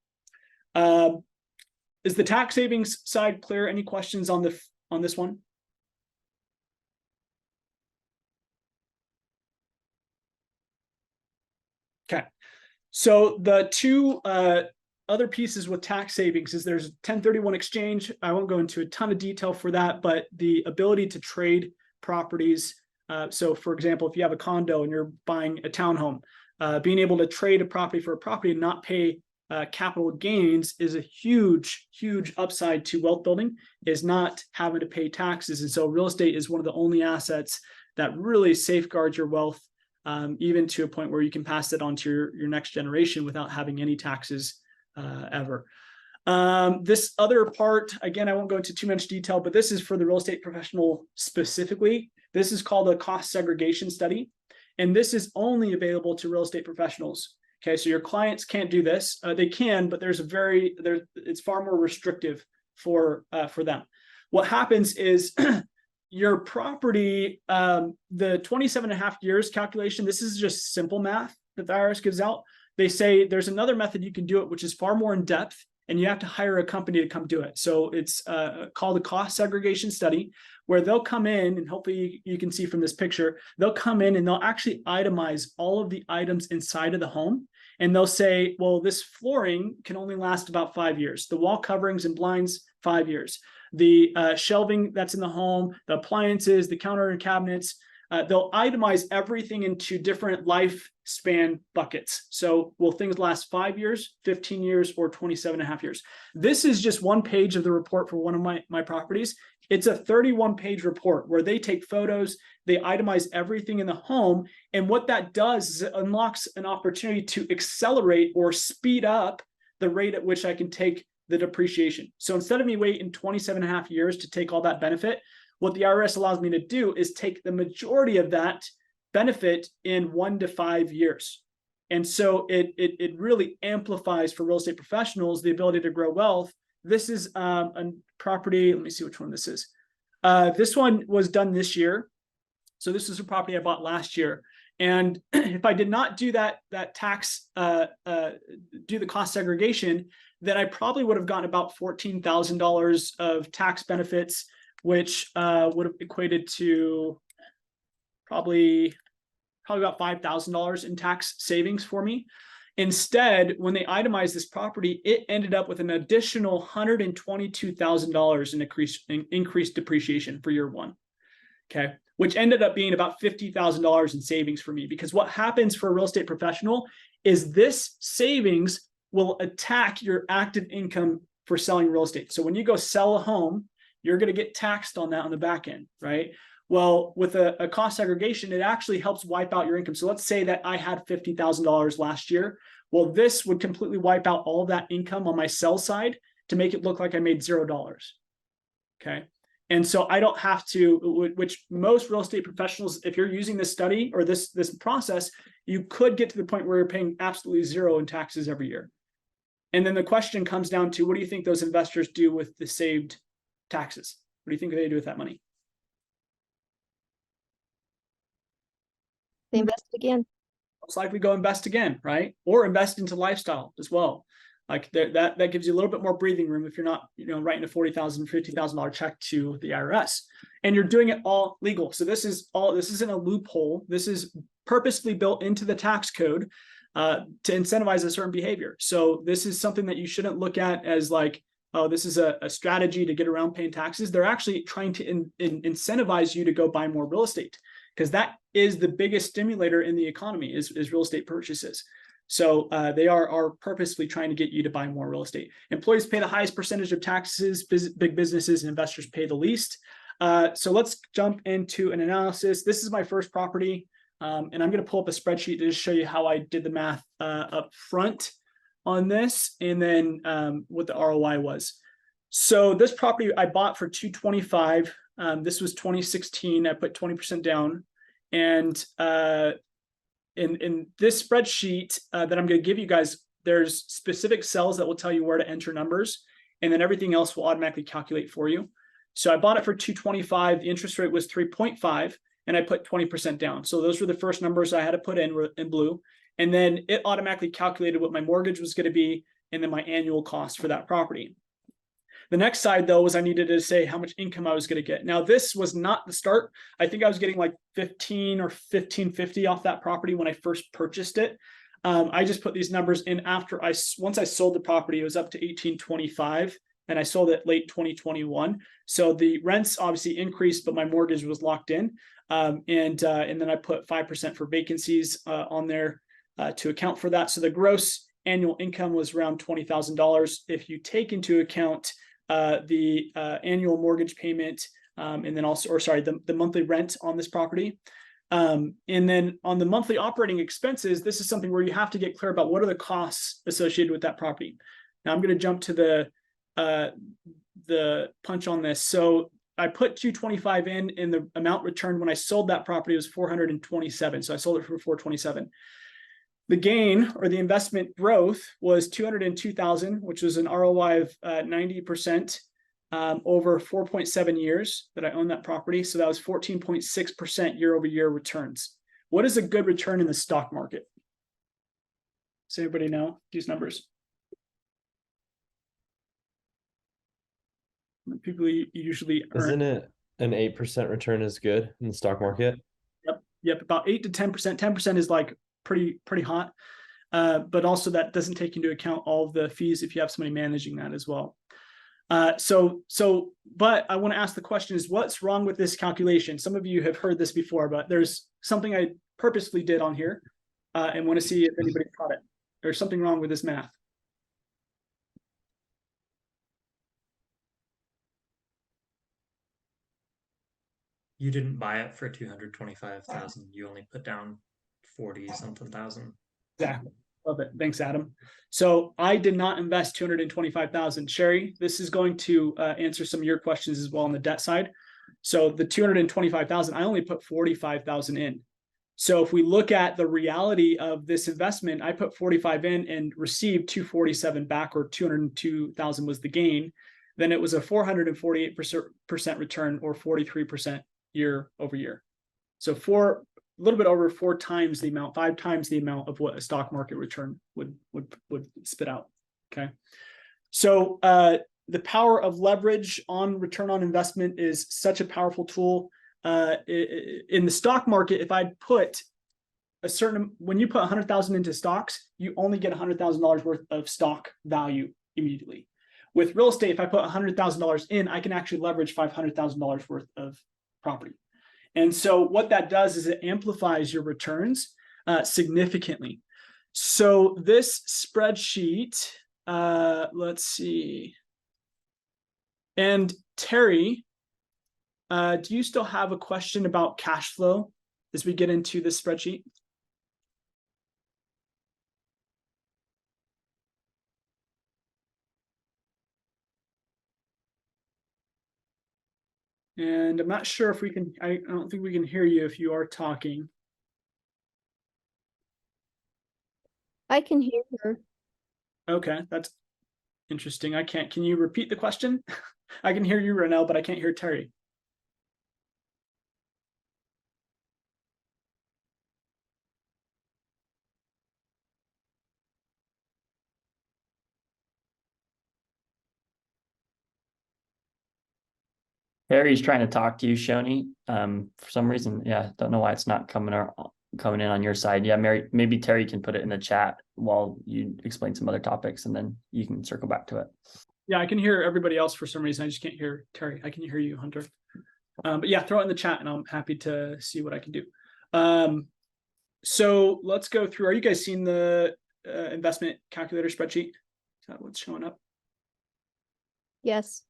Is the tax savings side clear? Any questions on this one? Okay. So the two other pieces with tax savings is there's 1031 exchange. I won't go into a ton of detail for that, but the ability to trade properties. So for example, if you have a condo and you're buying a townhome, being able to trade a property for a property and not pay capital gains is a huge, huge upside to wealth building, is not having to pay taxes. And so real estate is one of the only assets that really safeguards your wealth, even to a point where you can pass it on to your next generation without having any taxes ever. This other part, again, I won't go into too much detail, but this is for the real estate professional specifically. This is called a cost segregation study. And this is only available to real estate professionals. Okay, so your clients can't do this. They can, but it's far more restrictive for them. What happens is your property, the 27.5 years calculation, this is just simple math that the IRS gives out. They say there's another method you can do it, which is far more in depth, and you have to hire a company to come do it. So it's called a cost segregation study, where they'll come in, and hopefully you can see from this picture, they'll come in and they'll actually itemize all of the items inside of the home. And they'll say, well, this flooring can only last about 5 years. The wall coverings and blinds, 5 years. The shelving that's in the home, the appliances, the counter and cabinets, they'll itemize everything into different lifespan buckets. So will things last 5 years, 15 years, or 27.5 years? This is just one page of the report for one of my properties. It's a 31-page report where they take photos, they itemize everything in the home. And what that does is it unlocks an opportunity to accelerate or speed up the rate at which I can take the depreciation. So instead of me waiting 27.5 years to take all that benefit, what the IRS allows me to do is take the majority of that benefit in 1 to 5 years. And so it really amplifies for real estate professionals the ability to grow wealth. This is a property. Let me see which one this is. This one was done this year. So this is a property I bought last year. And if I did not do that tax, do the cost segregation, then I probably would have gotten about $14,000 of tax benefits, which would have equated to probably about $5,000 in tax savings for me. Instead, when they itemized this property, it ended up with an additional $122,000 in increased depreciation for year one. Okay, which ended up being about $50,000 in savings for me, because what happens for a real estate professional is this savings will attack your active income for selling real estate. So when you go sell a home, you're going to get taxed on that on the back end, right? Well, with a cost segregation, it actually helps wipe out your income. So let's say that I had $50,000 last year. Well, this would completely wipe out all of that income on my sell side to make it look like I made $0. Okay. And so I don't have to, which most real estate professionals, if you're using this study or this process, you could get to the point where you're paying absolutely zero in taxes every year. And then the question comes down to, what do you think those investors do with the saved taxes? What do you think they do with that money? They invest again. Most likely go invest again, right? Or invest into lifestyle as well. Like that gives you a little bit more breathing room if you're not, writing a $40,000, $50,000 check to the IRS, and you're doing it all legal. So this isn't a loophole. This is purposely built into the tax code to incentivize a certain behavior. So this is something that you shouldn't look at as like oh, this is a strategy to get around paying taxes. They're actually trying to incentivize you to go buy more real estate, because that is the biggest stimulator in the economy is real estate purchases. So they are purposefully trying to get you to buy more real estate. Employees pay the highest percentage of taxes, big businesses and investors pay the least. So let's jump into an analysis. This is my first property, and I'm going to pull up a spreadsheet to just show you how I did the math up front on this, and then what the ROI was. So this property I bought for $225. This was 2016. I put 20% down, and in this spreadsheet that I'm going to give you guys, there's specific cells that will tell you where to enter numbers, and then everything else will automatically calculate for you. So I bought it for $225. The interest rate was 3.5, and I put 20% down. So those were the first numbers I had to put in blue. And then it automatically calculated what my mortgage was going to be, and then my annual cost for that property. The next side, though, was I needed to say how much income I was going to get. Now, this was not the start. I think I was getting like 15 or 1550 off that property when I first purchased it. I just put these numbers in after once I sold the property, it was up to 1825, and I sold it late 2021. So the rents obviously increased, but my mortgage was locked in. And then I put 5% for vacancies on there to account for that. So the gross annual income was around $20,000. If you take into account the annual mortgage payment, and then also, the monthly rent on this property. And then on the monthly operating expenses, this is something where you have to get clear about what are the costs associated with that property. Now I'm going to jump to the punch on this. So I put 225 in, and the amount returned when I sold that property was 427. So I sold it for 427. The gain or the investment growth was 202,000, which was an ROI of 90% over 4.7 years that I owned that property. So that was 14.6% year-over-year returns. What is a good return in the stock market? Does anybody know these numbers? People usually earn. Isn't it an 8% return is good in the stock market? Yep, about 8 to 10%. 10% is like pretty hot, but also that doesn't take into account all of the fees if you have somebody managing that as well. But I want to ask the question is, what's wrong with this calculation? Some of you have heard this before, but there's something I purposely did on here, and want to see if anybody caught it. There's something wrong with this math. You didn't buy it for 225,000. You only put down 40-something thousand. Exactly. Love it. Thanks, Adam. So I did not invest 225,000. Sherry, this is going to answer some of your questions as well on the debt side. So the 225,000, I only put 45,000 in. So if we look at the reality of this investment, I put 45 in and received 247 back, or 202,000 was the gain. Then it was a 448% return, or 43% year over year. So a little bit over 4 times the amount, 5 times the amount of what a stock market return would spit out. Okay. So the power of leverage on return on investment is such a powerful tool. In the stock market, if I put when you put 100,000 into stocks, you only get $100,000 worth of stock value immediately. With real estate, if I put $100,000 in, I can actually leverage $500,000 worth of property. And so what that does is it amplifies your returns significantly. So this spreadsheet, let's see. And Terry, do you still have a question about cash flow as we get into this spreadsheet? And I'm not sure if we can, I don't think we can hear you if you are talking. I can hear her. Okay, that's interesting. I can't. Can you repeat the question? I can hear you, Ronell, but I can't hear Terry. Harry's trying to talk to you, Shoni. For some reason, yeah, don't know why it's not coming in on your side. Yeah, Mary, maybe Terry can put it in the chat while you explain some other topics, and then you can circle back to it. Yeah, I can hear everybody else for some reason. I just can't hear Terry. I can hear you, Hunter. But yeah, throw it in the chat and I'm happy to see what I can do. So let's go through. Are you guys seeing the investment calculator spreadsheet? Is that what's showing up? Yes.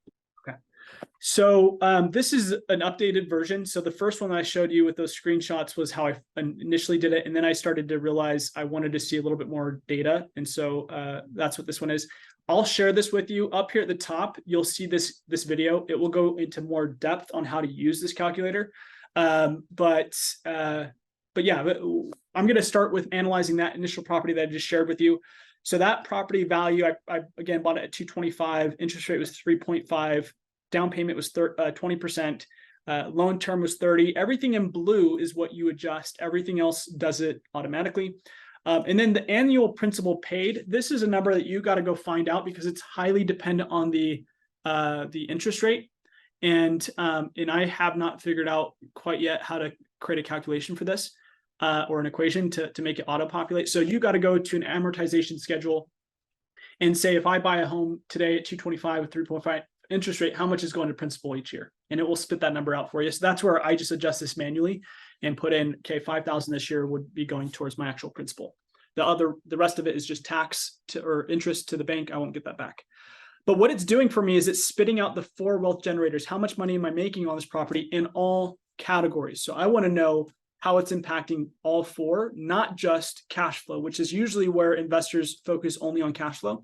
So this is an updated version. So the first one I showed you with those screenshots was how I initially did it. And then I started to realize I wanted to see a little bit more data. And so that's what this one is. I'll share this with you up here at the top. You'll see this video. It will go into more depth on how to use this calculator. But yeah, I'm going to start with analyzing that initial property that I just shared with you. So that property value, I again bought it at 225. Interest rate was 3.5. Down payment was 20%. Loan term was 30. Everything in blue is what you adjust. Everything else does it automatically. And then the annual principal paid. This is a number that you got to go find out because it's highly dependent on the interest rate. And I have not figured out quite yet how to create a calculation for this or an equation to make it auto-populate. So you got to go to an amortization schedule and say, if I buy a home today at 225 with 3.5 interest rate, how much is going to principal each year? And it will spit that number out for you. So that's where I just adjust this manually and put in, okay, 5,000 this year would be going towards my actual principal. The rest of it is just tax or interest to the bank. I won't get that back. But what it's doing for me is it's spitting out the 4 wealth generators. How much money am I making on this property in all categories? So I want to know how it's impacting all 4, not just cash flow, which is usually where investors focus only on cash flow.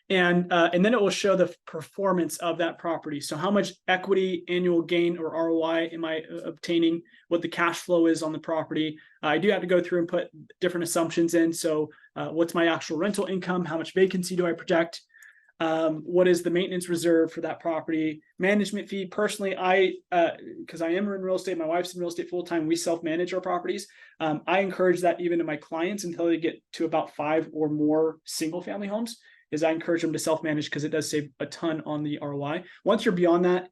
And then it will show the performance of that property. So how much equity, annual gain, or ROI am I obtaining, what the cash flow is on the property. I do have to go through and put different assumptions in. So what's my actual rental income? How much vacancy do I project? What is the maintenance reserve for that property? Management fee. Personally, because I am in real estate, my wife's in real estate full-time, we self-manage our properties. I encourage that even to my clients until they get to about 5 or more single family homes. Is I encourage them to self-manage because it does save a ton on the ROI. Once you're beyond that,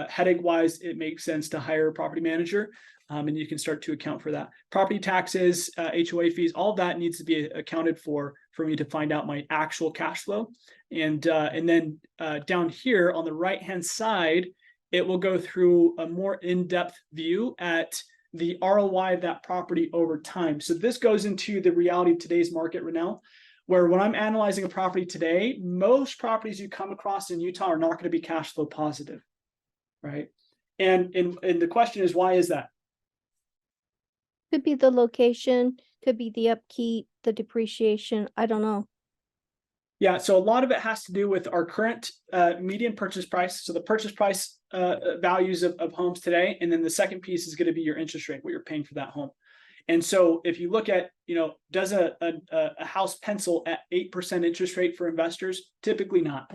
headache-wise, it makes sense to hire a property manager, and you can start to account for that. Property taxes, HOA fees, all of that needs to be accounted for me to find out my actual cash flow. And then down here on the right-hand side, it will go through a more in-depth view at the ROI of that property over time. So this goes into the reality of today's market right now, where when I'm analyzing a property today, most properties you come across in Utah are not going to be cash flow positive, right? And the question is, why is that? Could be the location, could be the upkeep, the depreciation. I don't know. Yeah, so a lot of it has to do with our current median purchase price. So the purchase price values of homes today. And then the second piece is going to be your interest rate, what you're paying for that home. And so if you look at, does a house pencil at 8% interest rate for investors? Typically not.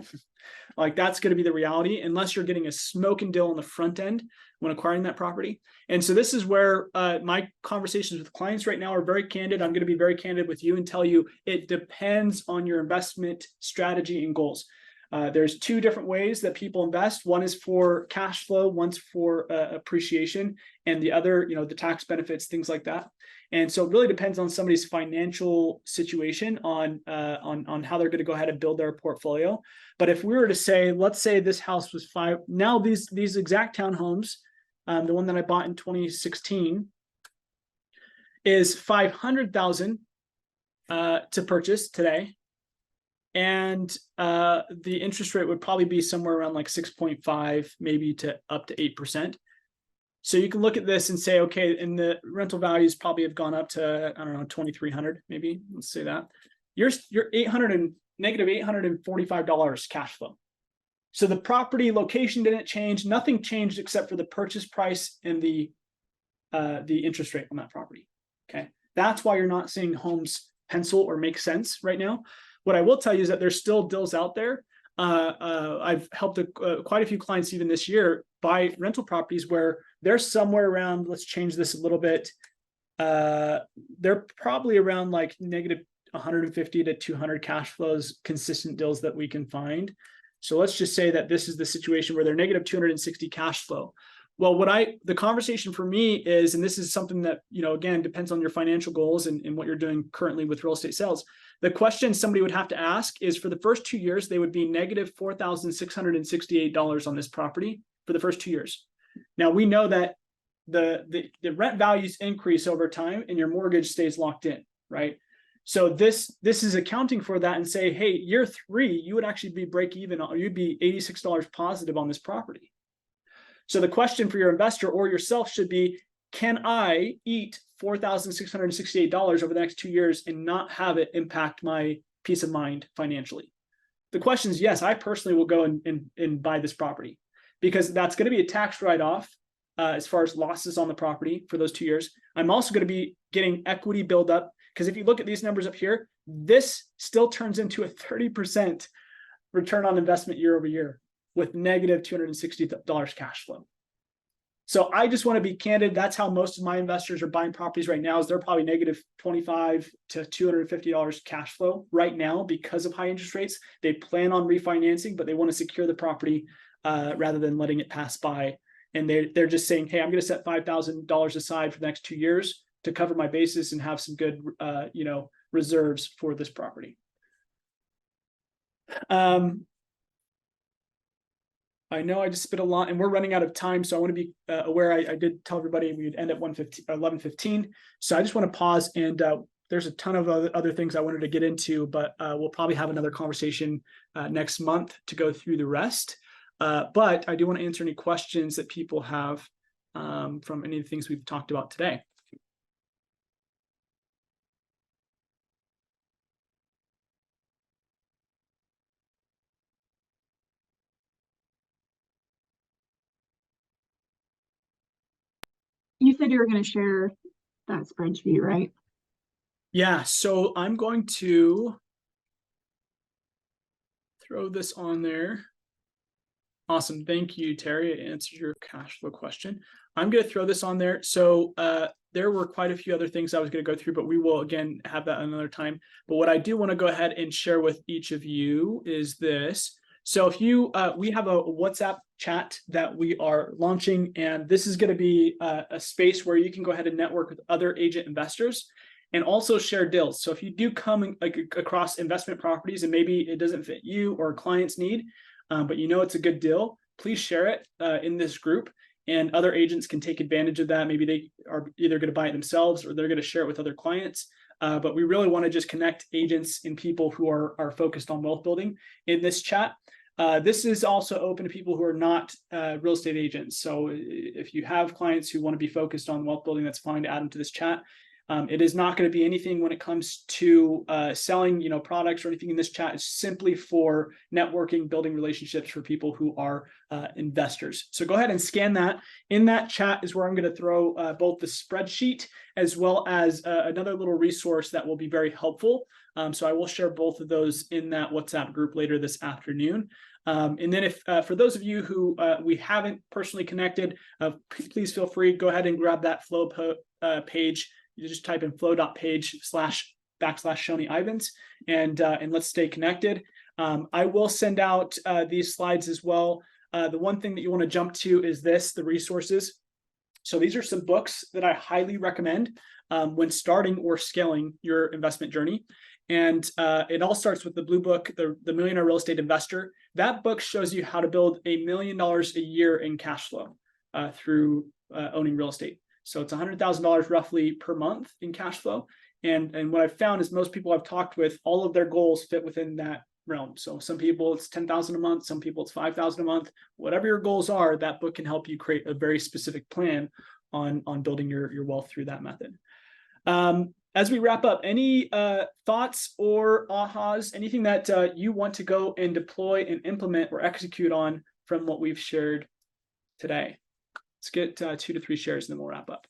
Like that's going to be the reality unless you're getting a smoking deal on the front end when acquiring that property. And so this is where my conversations with clients right now are very candid. I'm going to be very candid with you and tell you it depends on your investment strategy and goals. There's 2 different ways that people invest. One is for cash flow, one's for appreciation, and the other, the tax benefits, things like that. And so it really depends on somebody's financial situation on how they're going to go ahead and build their portfolio. But if we were to say, let's say this house was 5, now these exact townhomes, the one that I bought in 2016 is $500,000 to purchase today. And the interest rate would probably be somewhere around like 6.5, maybe to up to 8%. So you can look at this and say, okay, and the rental values probably have gone up to, I don't know, 2,300, maybe. Let's say that. You're negative $845 cash flow. So the property location didn't change. Nothing changed except for the purchase price and the interest rate on that property. Okay, that's why you're not seeing homes pencil or make sense right now. What I will tell you is that there's still deals out there. I've helped quite a few clients even this year buy rental properties where they're somewhere around, let's change this a little bit. They're probably around like negative 150 to 200 cash flows, consistent deals that we can find. So let's just say that this is the situation where they're negative 260 cash flow. Well, the conversation for me is, and this is something that, again, depends on your financial goals and what you're doing currently with real estate sales. The question somebody would have to ask is, for the first 2 years, they would be negative $4,668 on this property for the first 2 years. Now, we know that the rent values increase over time and your mortgage stays locked in, right? So this is accounting for that, and say, hey, year 3, you would actually be break even, or you'd be $86 positive on this property. So the question for your investor or yourself should be, can I eat $4,668 over the next 2 years and not have it impact my peace of mind financially? The question is yes. I personally will go and buy this property, because that's going to be a tax write-off as far as losses on the property for those 2 years. I'm also going to be getting equity buildup, because if you look at these numbers up here, this still turns into a 30% return on investment year over year with negative $260 cash flow. So I just want to be candid. That's how most of my investors are buying properties right now, is they're probably negative $25 to $250 cash flow right now because of high interest rates. They plan on refinancing, but they want to secure the property rather than letting it pass by. And they're just saying, hey, I'm going to set $5,000 aside for the next 2 years to cover my basis and have some good, reserves for this property. I know I just spit a lot, and we're running out of time, so I want to be aware. I did tell everybody we'd end at 11:15, so I just want to pause. And there's a ton of other things I wanted to get into, but we'll probably have another conversation next month to go through the rest. But I do want to answer any questions that people have from any of the things we've talked about today. You said you were going to share that spreadsheet, right? Yeah, so I'm going to throw this on there. Awesome. Thank you, Terry. It answered your cash flow question. I'm going to throw this on there. So there were quite a few other things I was going to go through, but we will, again, have that another time. But what I do want to go ahead and share with each of you is this. So if you, we have a WhatsApp chat that we are launching, and this is going to be a space where you can go ahead and network with other agent investors and also share deals. So if you do come across investment properties and maybe it doesn't fit you or a client's need, but it's a good deal, please share it in this group, and other agents can take advantage of that. Maybe they are either going to buy it themselves or they're going to share it with other clients. But we really want to just connect agents and people who are focused on wealth building in this chat. This is also open to people who are not real estate agents. So if you have clients who want to be focused on wealth building, that's fine to add them to this chat. It is not going to be anything when it comes to selling, products or anything in this chat. It's simply for networking, building relationships for people who are investors. So go ahead and scan that. In that chat is where I'm going to throw both the spreadsheet as well as another little resource that will be very helpful. So I will share both of those in that WhatsApp group later this afternoon. And then if for those of you who we haven't personally connected, please feel free, go ahead and grab that Flow page. You just type in flow.page//Shoni Ivins, and let's stay connected. I will send out these slides as well. The one thing that you want to jump to is the resources. So these are some books that I highly recommend when starting or scaling your investment journey. And it all starts with the blue book, the Millionaire Real Estate Investor. That book shows you how to build $1 million a year in cash flow through owning real estate. So it's $100,000 roughly per month in cash flow. And what I've found is most people I've talked with, all of their goals fit within that realm. So some people it's 10,000 a month, some people it's 5,000 a month. Whatever your goals are, that book can help you create a very specific plan on building your wealth through that method. As we wrap up, any thoughts or ahas, anything that you want to go and deploy and implement or execute on from what we've shared today? Let's get 2 to 3 shares and then we'll wrap up.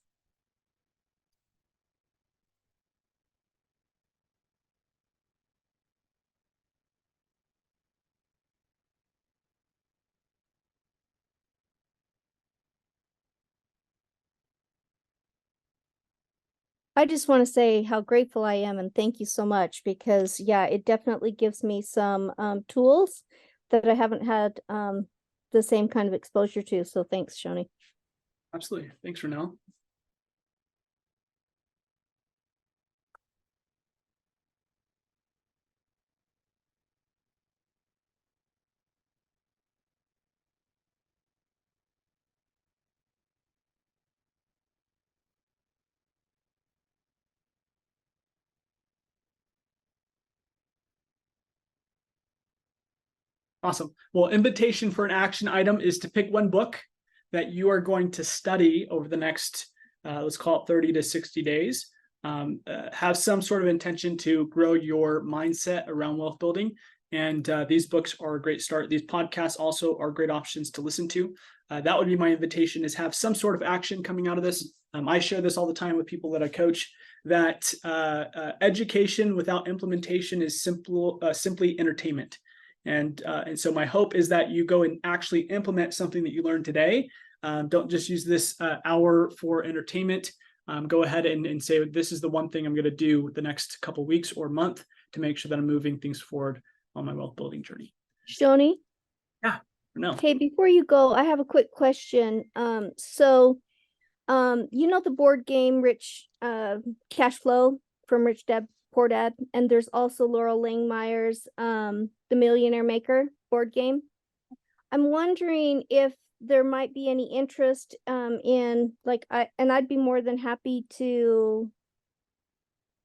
I just want to say how grateful I am and thank you so much, because yeah, it definitely gives me some tools that I haven't had the same kind of exposure to. So thanks, Shoni. Absolutely. Thanks, Renell. Awesome. Well, invitation for an action item is to pick one book that you are going to study over the next, let's call it 30 to 60 days. Have some sort of intention to grow your mindset around wealth building. And these books are a great start. These podcasts also are great options to listen to. That would be my invitation, is have some sort of action coming out of this. I share this all the time with people that I coach, that education without implementation is simply entertainment. And so my hope is that you go and actually implement something that you learned today. Don't just use this hour for entertainment. Go ahead and say, this is the one thing I'm going to do the next couple weeks or month to make sure that I'm moving things forward on my wealth building journey. Shoni? No. Hey, before you go, I have a quick question. So you know the board game Rich Cash Flow from Rich Dad Poor Dad, and there's also Laurel Langmeyer's The Millionaire Maker board game. I'm wondering if there might be any interest in, like, I'd be more than happy to,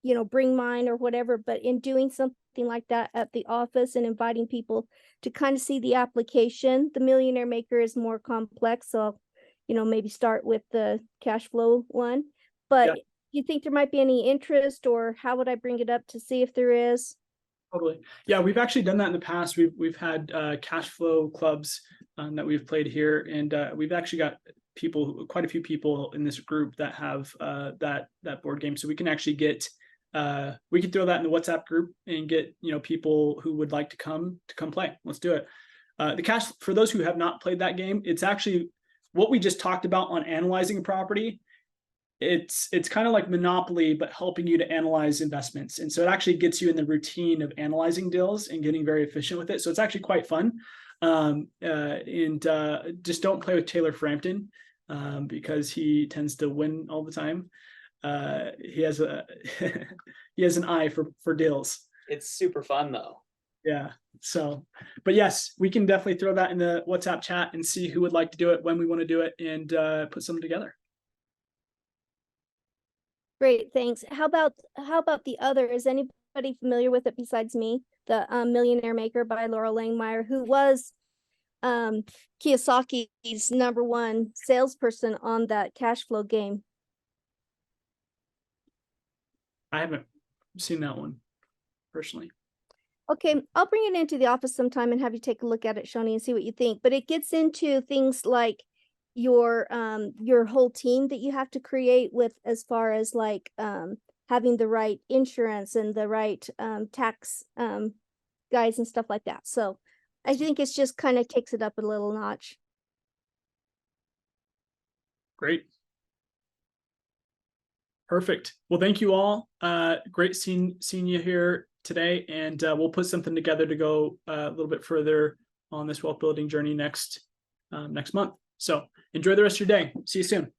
you know, bring mine or whatever, but in doing something like that at the office and inviting people to kind of see the application. The Millionaire Maker is more complex, so, you know, maybe start with the cash flow one. But Yeah. you think there might be any interest, or how would I bring it up to see if there is? Totally. Yeah, we've actually done that in the past. We've had cash flow clubs that we've played here, and we've actually got quite a few people in this group that have that board game. So we can actually get we can throw that in the WhatsApp group and get, you know, people who would like to come play. Let's do it. The cash, for those who have not played that game, it's actually what we just talked about on analyzing a property. It's kind of like Monopoly, but helping you to analyze investments. And so it actually gets you in the routine of analyzing deals and getting very efficient with it. So it's actually quite fun. Just don't play with Taylor Frampton because he tends to win all the time. He has an eye for deals. It's super fun though. Yeah. So, but yes, we can definitely throw that in the WhatsApp chat and see who would like to do it, when we want to do it, and put something together. Great, thanks. How about the other? Is anybody familiar with it besides me? The Millionaire Maker by Laurel Langmeyer, who was Kiyosaki's #1 salesperson on that cash flow game. I haven't seen that one personally. Okay, I'll bring it into the office sometime and have you take a look at it, Shoni, and see what you think. But it gets into things like your whole team that you have to create, with as far as like having the right insurance and the right tax guys and stuff like that. So I think it's just kind of takes it up a little notch. Great. Perfect. Well, thank you all. Great seeing you here today, and we'll put something together to go a little bit further on this wealth building journey next month. So enjoy the rest of your day. See you soon.